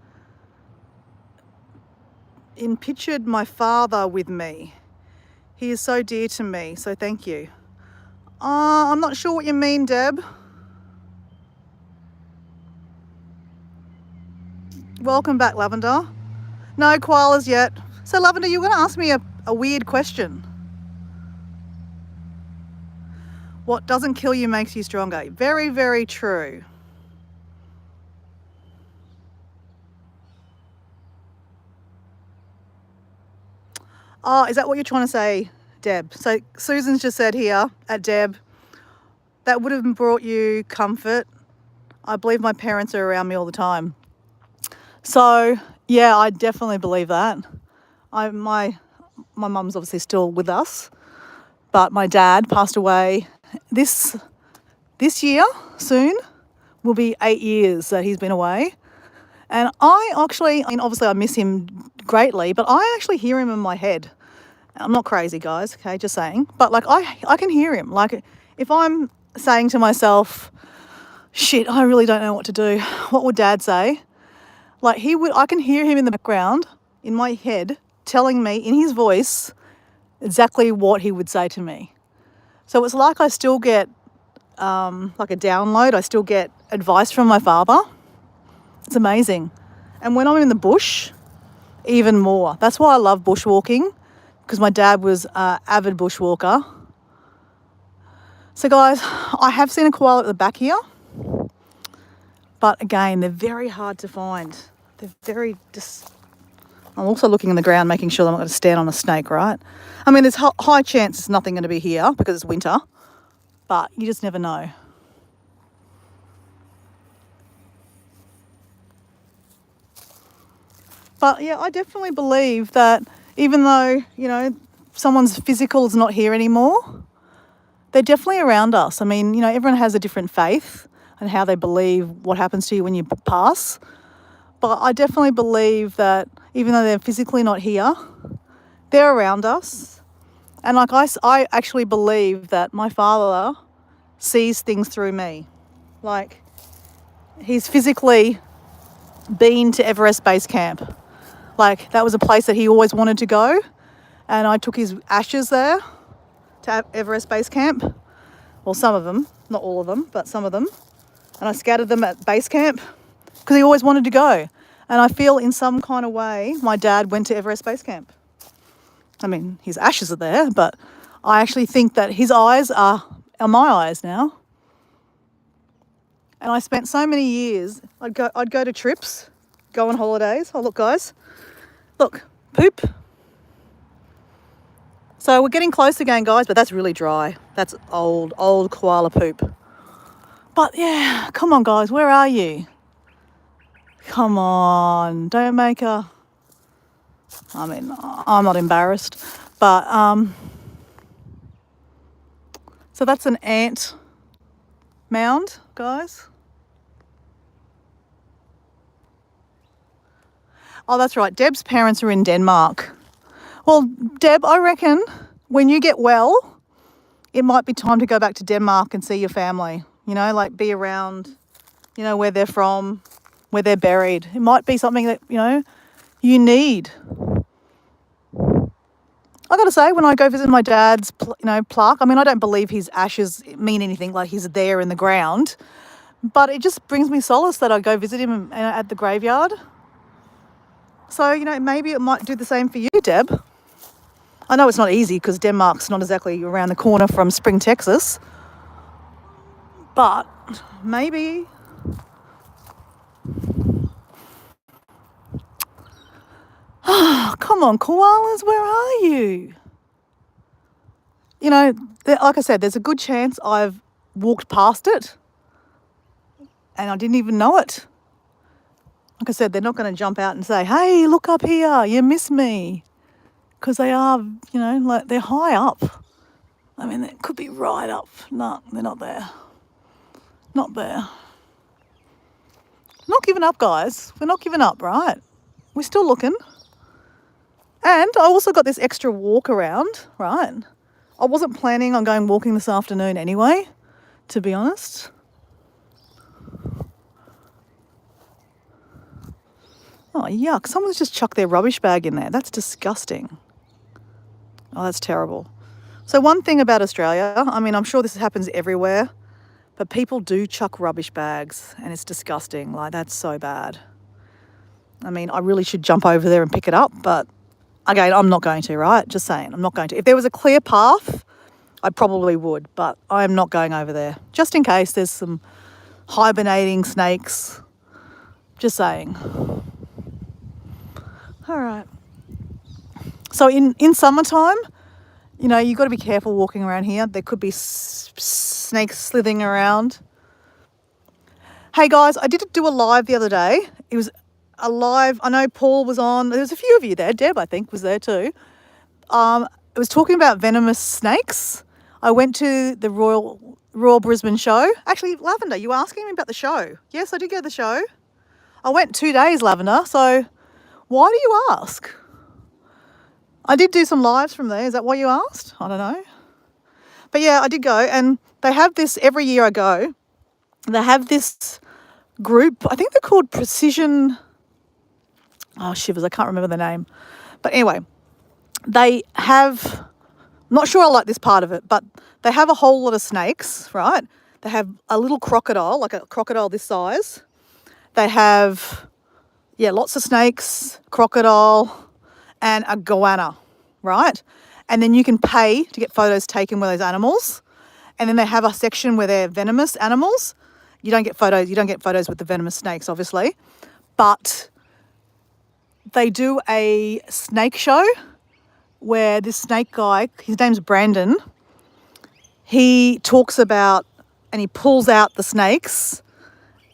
Pictured my father with me. He is so dear to me, so thank you. I'm not sure what you mean, Deb. Welcome back, Lavender. No koalas yet. So Lavender, you're going to ask me a weird question. What doesn't kill you makes you stronger. Very, very true. Oh, is that what you're trying to say, Deb? So Susan's just said here at Deb, that would have brought you comfort. I believe my parents are around me all the time. So yeah, I definitely believe that. My mum's obviously still with us, but my dad passed away this year soon. Will be 8 years that he's been away. And obviously I miss him greatly, but I actually hear him in my head. I'm not crazy, guys, okay, just saying. But I can hear him. If I'm saying to myself, shit, I really don't know what to do, what would Dad say? I can hear him in the background, in my head, telling me in his voice exactly what he would say to me. So it's like I still get like a download. I still get advice from my father. It's amazing. And when I'm in the bush, even more. That's why I love bushwalking, because my dad was an avid bushwalker. So guys, I have seen a koala at the back here, but again, they're very hard to find. They're very I'm also looking in the ground, making sure I'm not going to stand on a snake, right? I mean, there's high chance there's nothing going to be here because it's winter, but you just never know. But yeah, I definitely believe that even though, someone's physical is not here anymore, they're definitely around us. I mean, everyone has a different faith and how they believe what happens to you when you pass. But I definitely believe that even though they're physically not here, they're around us. And like I actually believe that my father sees things through me. Like, he's physically been to Everest Base Camp. Like, that was a place that he always wanted to go. And I took his ashes there to Everest Base Camp. Well, some of them, not all of them, but some of them. And I scattered them at base camp because he always wanted to go. And I feel in some kind of way my dad went to Everest Base Camp. I mean, his ashes are there, but I actually think that his eyes are my eyes now. And I spent so many years, I'd go to trips, go on holidays. Oh, look, guys. Look, poop. So we're getting close again, guys, but that's really dry. That's old koala poop. But yeah, come on, guys, where are you? Come on, don't make a... I mean, I'm not embarrassed, but so that's an ant mound, guys. Oh, that's right. Deb's parents are in Denmark. Well, Deb, I reckon when you get well, it might be time to go back to Denmark and see your family. Like be around, where they're from, where they're buried. It might be something that, you need. I got to say, when I go visit my dad's, plaque, I mean, I don't believe his ashes mean anything, like he's there in the ground, but it just brings me solace that I go visit him at the graveyard. So, maybe it might do the same for you, Deb. I know it's not easy because Denmark's not exactly around the corner from Spring, Texas, but maybe... Come on, koalas, where are you? Like I said, there's a good chance I've walked past it and I didn't even know it. Like I said, they're not going to jump out and say, hey, look up here, you miss me. Because they are, like they're high up. I mean, it could be right up. No, they're not there. Not there. Not giving up, guys. We're not giving up, right? We're still looking. And I also got this extra walk around, right? I wasn't planning on going walking this afternoon anyway, to be honest. Oh, yuck. Someone's just chucked their rubbish bag in there. That's disgusting. Oh, that's terrible. So one thing about Australia, I mean, I'm sure this happens everywhere, but people do chuck rubbish bags and it's disgusting. Like, that's so bad. I mean, I really should jump over there and pick it up, but again, I'm not going to, right? Just saying, I'm not going to. If there was a clear path, I probably would, but I'm not going over there. Just in case there's some hibernating snakes. Just saying. All right. So in summertime, you've got to be careful walking around here. There could be snakes slithering around. Hey guys, I did do a live the other day. It was a live, I know Paul was on. There was a few of you there. Deb, I think, was there too. It was talking about venomous snakes. I went to the Royal Brisbane show. Actually, Lavender, you were asking me about the show. Yes, I did go to the show. I went 2 days, Lavender, so why do you ask? I did do some lives from there. Is that why you asked? I don't know. But yeah, I did go, and they have this, every year I go, they have this group, I think they're called Precision, oh shivers, I can't remember the name. But anyway, they have, I'm not sure I like this part of it, but they have a whole lot of snakes, right? They have a little crocodile, like a crocodile this size. They have, lots of snakes, crocodile, and a goanna, right? And then you can pay to get photos taken with those animals. And then they have a section where they're venomous animals. You don't get photos with the venomous snakes, obviously. But they do a snake show where this snake guy, his name's Brandon, he talks about and he pulls out the snakes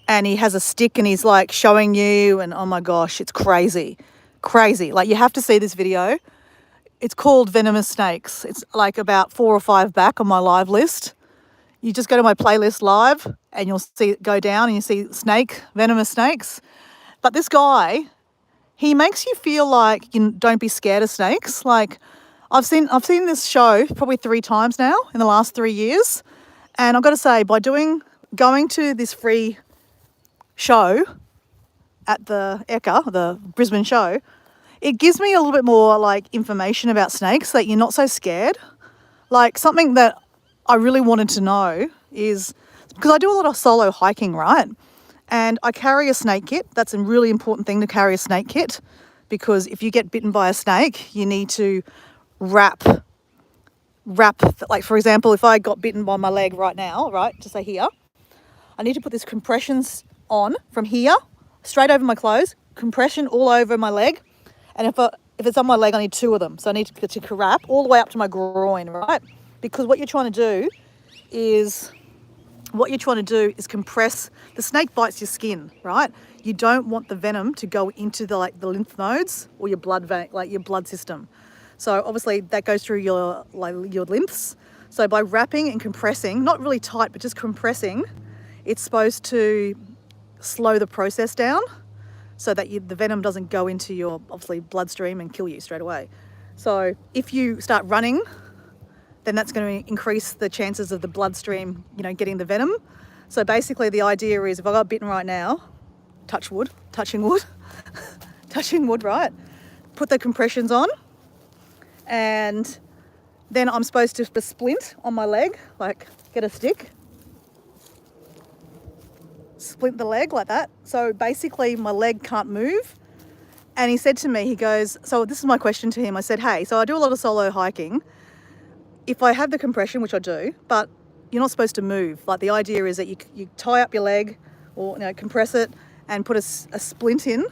and he has a stick and he's like showing you, and oh my gosh, it's crazy. Crazy. Like, you have to see this video. It's called Venomous Snakes. It's like about 4 or 5 back on my live list. You just go to my playlist live and you'll see it go down and you see venomous snakes. But this guy, he makes you feel like you don't be scared of snakes. Like, I've seen this show probably 3 times now in the last 3 years. And I've got to say, by going to this free show at the Ekka, the Brisbane show, it gives me a little bit more like information about snakes, that you're not so scared. Like, something that I really wanted to know is, because I do a lot of solo hiking, right? And I carry a snake kit. That's a really important thing, to carry a snake kit, because if you get bitten by a snake, you need to wrap, like for example, if I got bitten by my leg right now, right, just say here, I need to put this compressions on from here, straight over my clothes, compression all over my leg. And if it's on my leg, I need 2 of them. So I need to wrap all the way up to my groin, right? Because what you're trying to do is compress. The snake bites your skin, right? You don't want the venom to go into the lymph nodes or your blood vein, like your blood system. So obviously that goes through your lymphs. So by wrapping and compressing, not really tight, but just compressing, it's supposed to slow the process down so that the venom doesn't go into your, obviously, bloodstream and kill you straight away. So if you start running, then that's going to increase the chances of the bloodstream, getting the venom. So basically the idea is, if I got bitten right now, touching wood, touching wood, right? Put the compressions on, and then I'm supposed to splint on my leg, like get a stick, splint the leg like that. So basically my leg can't move. And he said to me, he goes, so this is my question to him. I said, hey, so I do a lot of solo hiking. If I have the compression, which I do, but you're not supposed to move. Like, the idea is that you tie up your leg or compress it and put a splint in,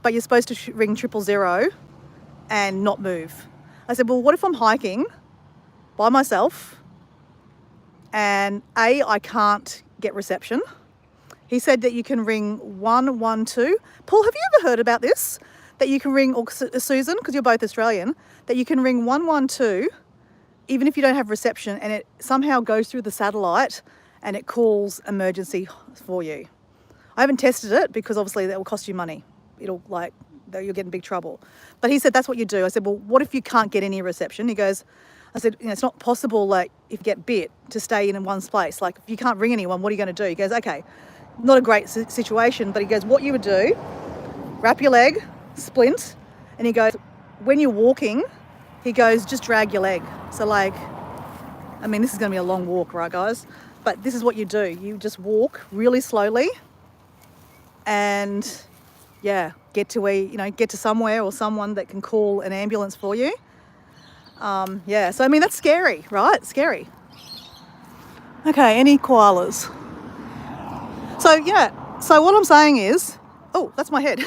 but you're supposed to ring 000 and not move. I said, well, what if I'm hiking by myself and I can't get reception? He said that you can ring 112. Paul, have you ever heard about this? That you can ring, or Susan, because you're both Australian, that you can ring 112 even if you don't have reception, and it somehow goes through the satellite and it calls emergency for you. I haven't tested it because obviously that will cost you money. You'll get in big trouble. But he said that's what you do. I said, well, what if you can't get any reception? He goes, I said, it's not possible, like, if you get bit, to stay in one place. Like, if you can't ring anyone, what are you going to do? He goes, okay, not a great situation, but he goes, what you would do, wrap your leg, splint, and he goes, when you're walking, he goes, just drag your leg. So this is going to be a long walk, right, guys? But this is what you do. You just walk really slowly and, get to somewhere or someone that can call an ambulance for you. So, that's scary, right? Scary. Okay, any koalas? So what I'm saying is, oh, that's my head.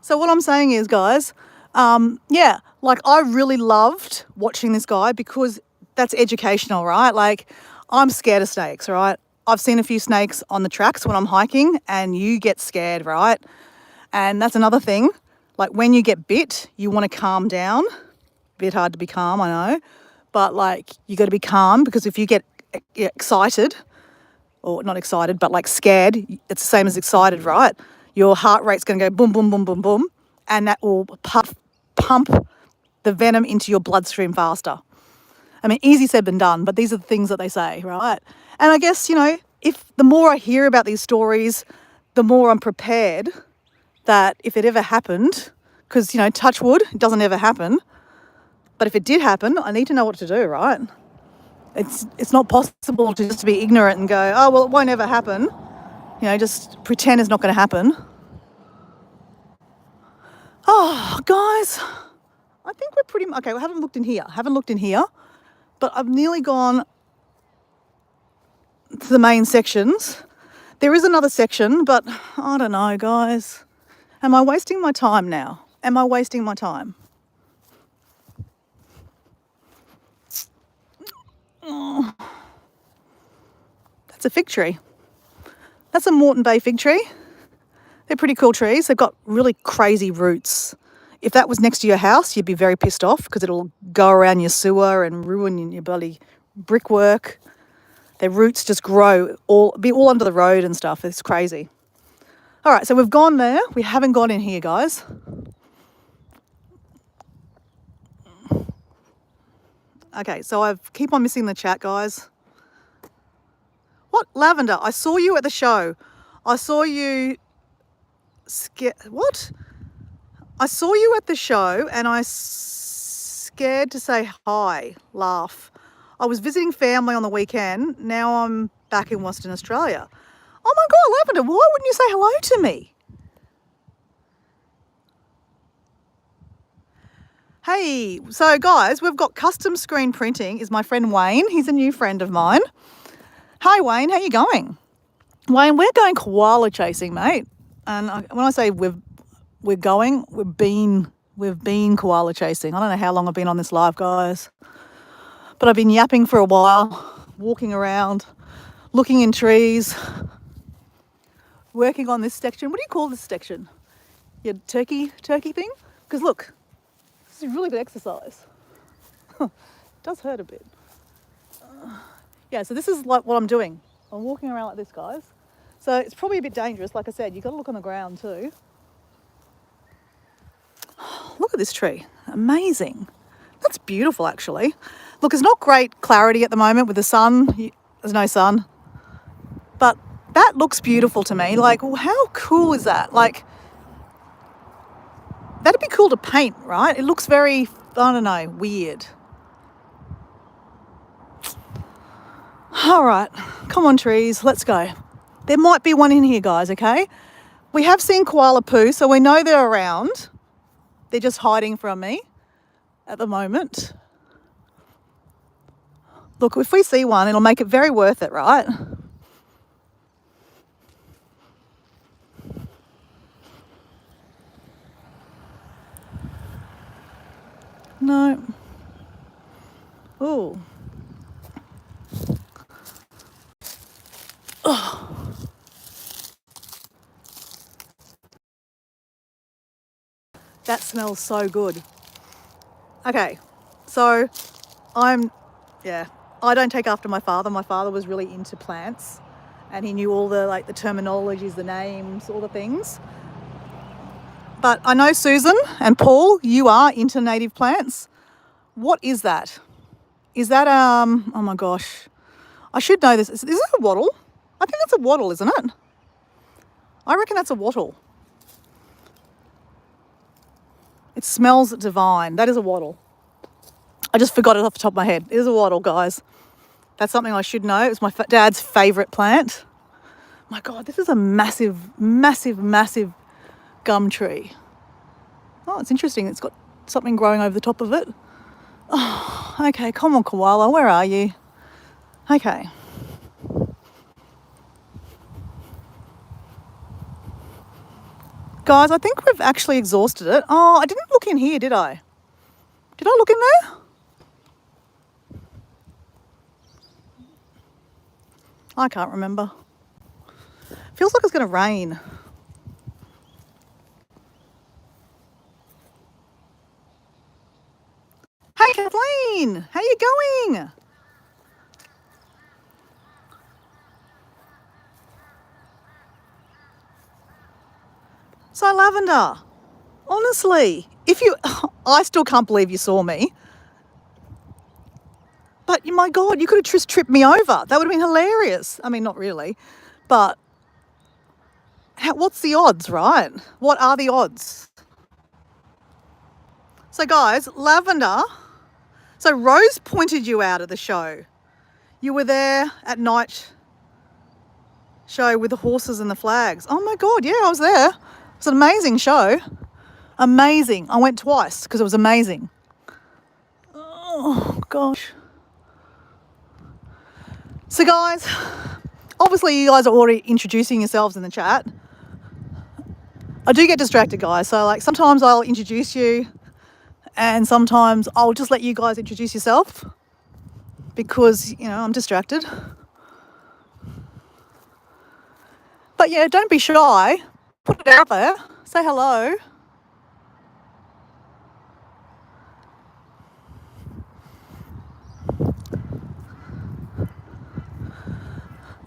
So what I'm saying is, guys, I really loved watching this guy because that's educational, right? Like, I'm scared of snakes, right? I've seen a few snakes on the tracks when I'm hiking, and you get scared, right? And that's another thing. Like, when you get bit, you want to calm down. Bit hard to be calm, I know. But, you got to be calm, because if you get excited, or not excited, but scared, it's the same as excited, right? Your heart rate's going to go boom, boom, boom, boom, boom, and that will pump the venom into your bloodstream faster. Easy said than done, but these are the things that they say, right? And I guess, if the more I hear about these stories, the more I'm prepared that if it ever happened, because, touch wood, it doesn't ever happen, but if it did happen, I need to know what to do, right? It's not possible to just be ignorant and go, oh, well, it won't ever happen. Just pretend it's not going to happen. Oh, guys, I think we're pretty, okay, we haven't looked in here, but I've nearly gone to the main sections. There is another section, but I don't know, guys. Am I wasting my time now? Am I wasting my time? Oh, that's a fig tree. That's a Moreton Bay fig tree. They're pretty cool trees. They've got really crazy roots. If that was next to your house, you'd be very pissed off because it'll go around your sewer and ruin your bloody brickwork. Their roots just grow be all under the road and stuff. It's crazy. All right, so we've gone there. We haven't gone in here, guys. Okay, so I keep on missing the chat, guys. What? Lavender, I saw you at the show. I saw you... What? I saw you at the show and I scared to say hi, laugh. I was visiting family on the weekend. Now I'm back in Western Australia. Oh my God, Lavender, why wouldn't you say hello to me? Hey, so guys, we've got custom screen printing is my friend Wayne. He's a new friend of mine. Hi Wayne, how you going? Wayne, we're going koala chasing, mate. And when I say we've been koala chasing. I don't know how long I've been on this live, guys. But I've been yapping for a while, walking around, looking in trees, working on this section. What do you call this section? Your turkey thing? Because look, this is really good exercise. It does hurt a bit. Yeah, so this is like what I'm doing. I'm walking around like this, guys. So it's probably a bit dangerous. Like I said, you've got to look on the ground too. Look at this tree. Amazing. That's beautiful, actually. Look, it's not great clarity at the moment with the sun. There's no sun. But that looks beautiful to me. Like, well, how cool is that? Like, that'd be cool to paint, right? It looks very, I don't know, weird. All right. Come on, trees. Let's go. There might be one in here, guys, okay? We have seen koala poo, so we know they're around. They're just hiding from me at the moment. Look, if we see one, it'll make it very worth it, right? No. Ooh. Oh. That smells so good. Okay, so I don't take after my father. My father was really into plants and he knew all the the terminologies, the names, all the things. But I know Susan and Paul, you are into native plants. What is that? Is that, oh my gosh, I should know this. Is this a wattle? I think that's a wattle, isn't it? I reckon that's a wattle. It smells divine. That is a wattle. I just forgot it off the top of my head. It is a wattle, guys. That's something I should know. It's my dad's favourite plant. My God, this is a massive, massive, massive gum tree. Oh, it's interesting. It's got something growing over the top of it. Oh, okay, come on, koala. Where are you? Okay. Guys, I think we've actually exhausted it. Oh, I didn't look in here, did I? Did I look in there? I can't remember. Feels like it's going to rain. Hey, Kathleen, how you going? So, Lavender, honestly, I still can't believe you saw me. But, my God, you could have just tripped me over. That would have been hilarious. I mean, not really, but what's the odds, right? What are the odds? So, guys, Lavender, so Rose pointed you out at the show. You were there at night show with the horses and the flags. Oh, my God, yeah, I was there. It was an amazing show. Amazing. I went twice because it was amazing. Oh, gosh. So, guys, obviously you guys are already introducing yourselves in the chat. I do get distracted, guys. So, like, sometimes I'll introduce you and sometimes I'll just let you guys introduce yourself because, you know, I'm distracted. But, yeah, don't be shy. Put it out there. Say hello.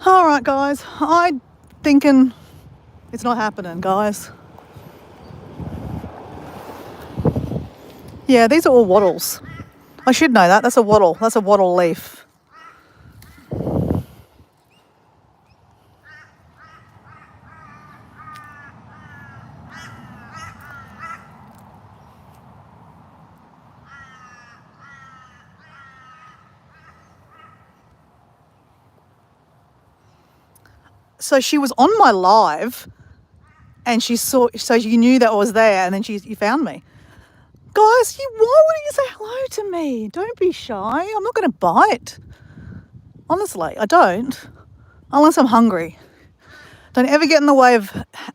All right, guys. I'm thinking it's not happening, guys. Yeah, these are all wattles. I should know that. That's a wattle. That's a wattle leaf. So she was on my live and she saw, so you knew that I was there and then you found me. Guys, why wouldn't you say hello to me? Don't be shy. I'm not going to bite. Honestly, I don't. Unless I'm hungry. Don't ever get in the way of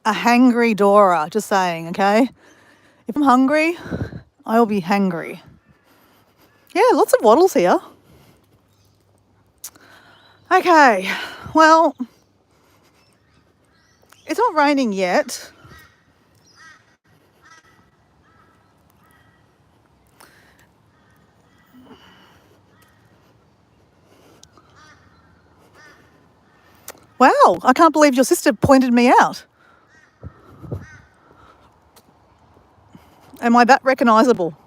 a hangry Dora. Just saying, okay? If I'm hungry, I'll be hangry. Yeah, lots of wattles here. Okay, well, it's not raining yet. Wow, I can't believe your sister pointed me out. Am I that recognisable?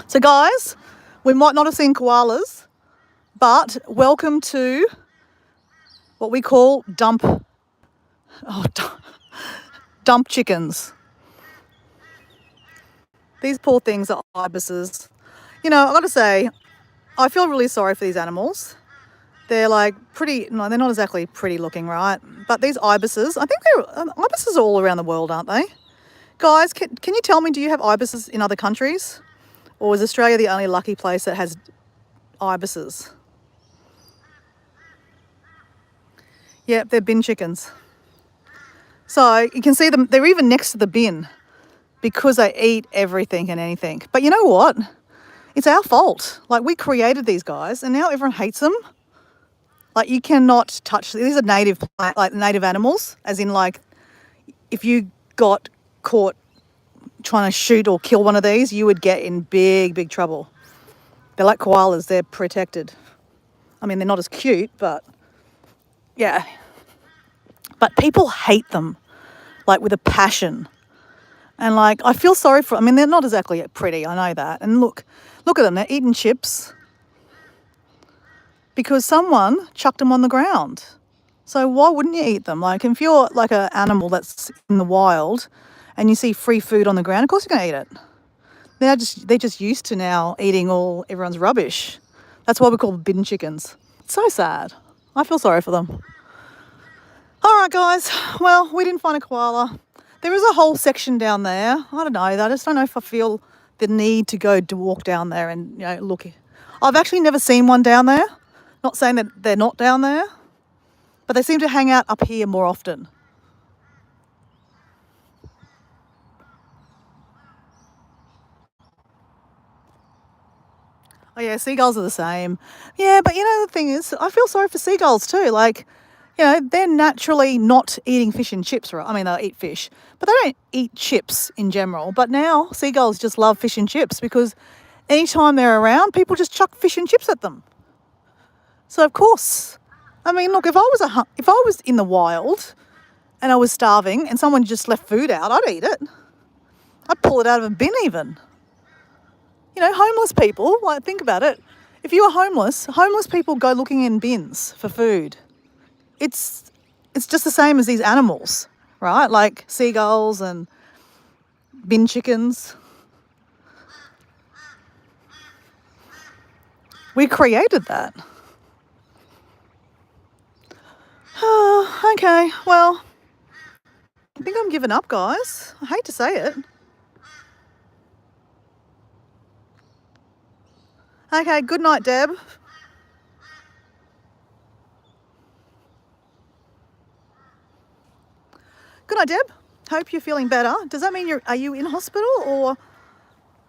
So, guys, we might not have seen koalas, but welcome to what we call dump chickens. These poor things are ibises. You know, I've got to say, I feel really sorry for these animals. They're like pretty, no, they're not exactly pretty looking, right? But these ibises, I think ibises are all around the world, aren't they? Guys, can you tell me, do you have ibises in other countries? Or is Australia the only lucky place that has ibises? Yep, they're bin chickens. So you can see them, they're even next to the bin because they eat everything and anything. But you know what? It's our fault. Like, we created these guys and now everyone hates them. Like, you cannot touch, these are native animals, as in, like, if you got caught trying to shoot or kill one of these, you would get in big, big trouble. They're like koalas, they're protected. I mean, they're not as cute, but yeah. But people hate them, like, with a passion. And, like, I feel sorry for, I mean, they're not exactly pretty, I know that. And look at them, they're eating chips because someone chucked them on the ground. So why wouldn't you eat them? Like, if you're like an animal that's in the wild and you see free food on the ground, of course you're going to eat it. They're just used to now eating everyone's rubbish. That's why we call them bin chickens. It's so sad. I feel sorry for them. All right, guys. Well, we didn't find a koala. There is a whole section down there. I don't know. I just don't know if I feel the need to walk down there and, you know, look. I've actually never seen one down there. Not saying that they're not down there, but they seem to hang out up here more often. Oh yeah, seagulls are the same. Yeah, but you know, the thing is, I feel sorry for seagulls too. Like, you know, they're naturally not eating fish and chips, right? I mean, they'll eat fish, but they don't eat chips in general. But now seagulls just love fish and chips because anytime they're around, people just chuck fish and chips at them. So of course, I mean, look, if I was in the wild and I was starving and someone just left food out, I'd eat it. I'd pull it out of a bin even. You know, homeless people, like, think about it. If you are homeless people go looking in bins for food. It's just the same as these animals, right? Like seagulls and bin chickens. We created that. Oh, okay, well, I think I'm giving up, guys. I hate to say it. Okay, good night, Deb. Good night, Deb. Hope you're feeling better. Does that mean are you in hospital, or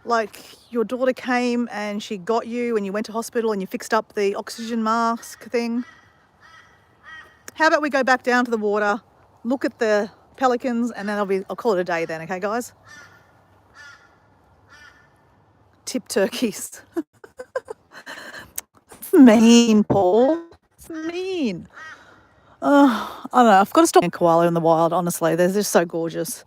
like your daughter came and she got you and you went to hospital and you fixed up the oxygen mask thing? How about we go back down to the water, look at the pelicans, and then I'll call it a day then, okay, guys? Tip turkeys. It's mean, Paul. It's mean. I don't know. I've got to stop a koala in the wild, honestly. They're just so gorgeous.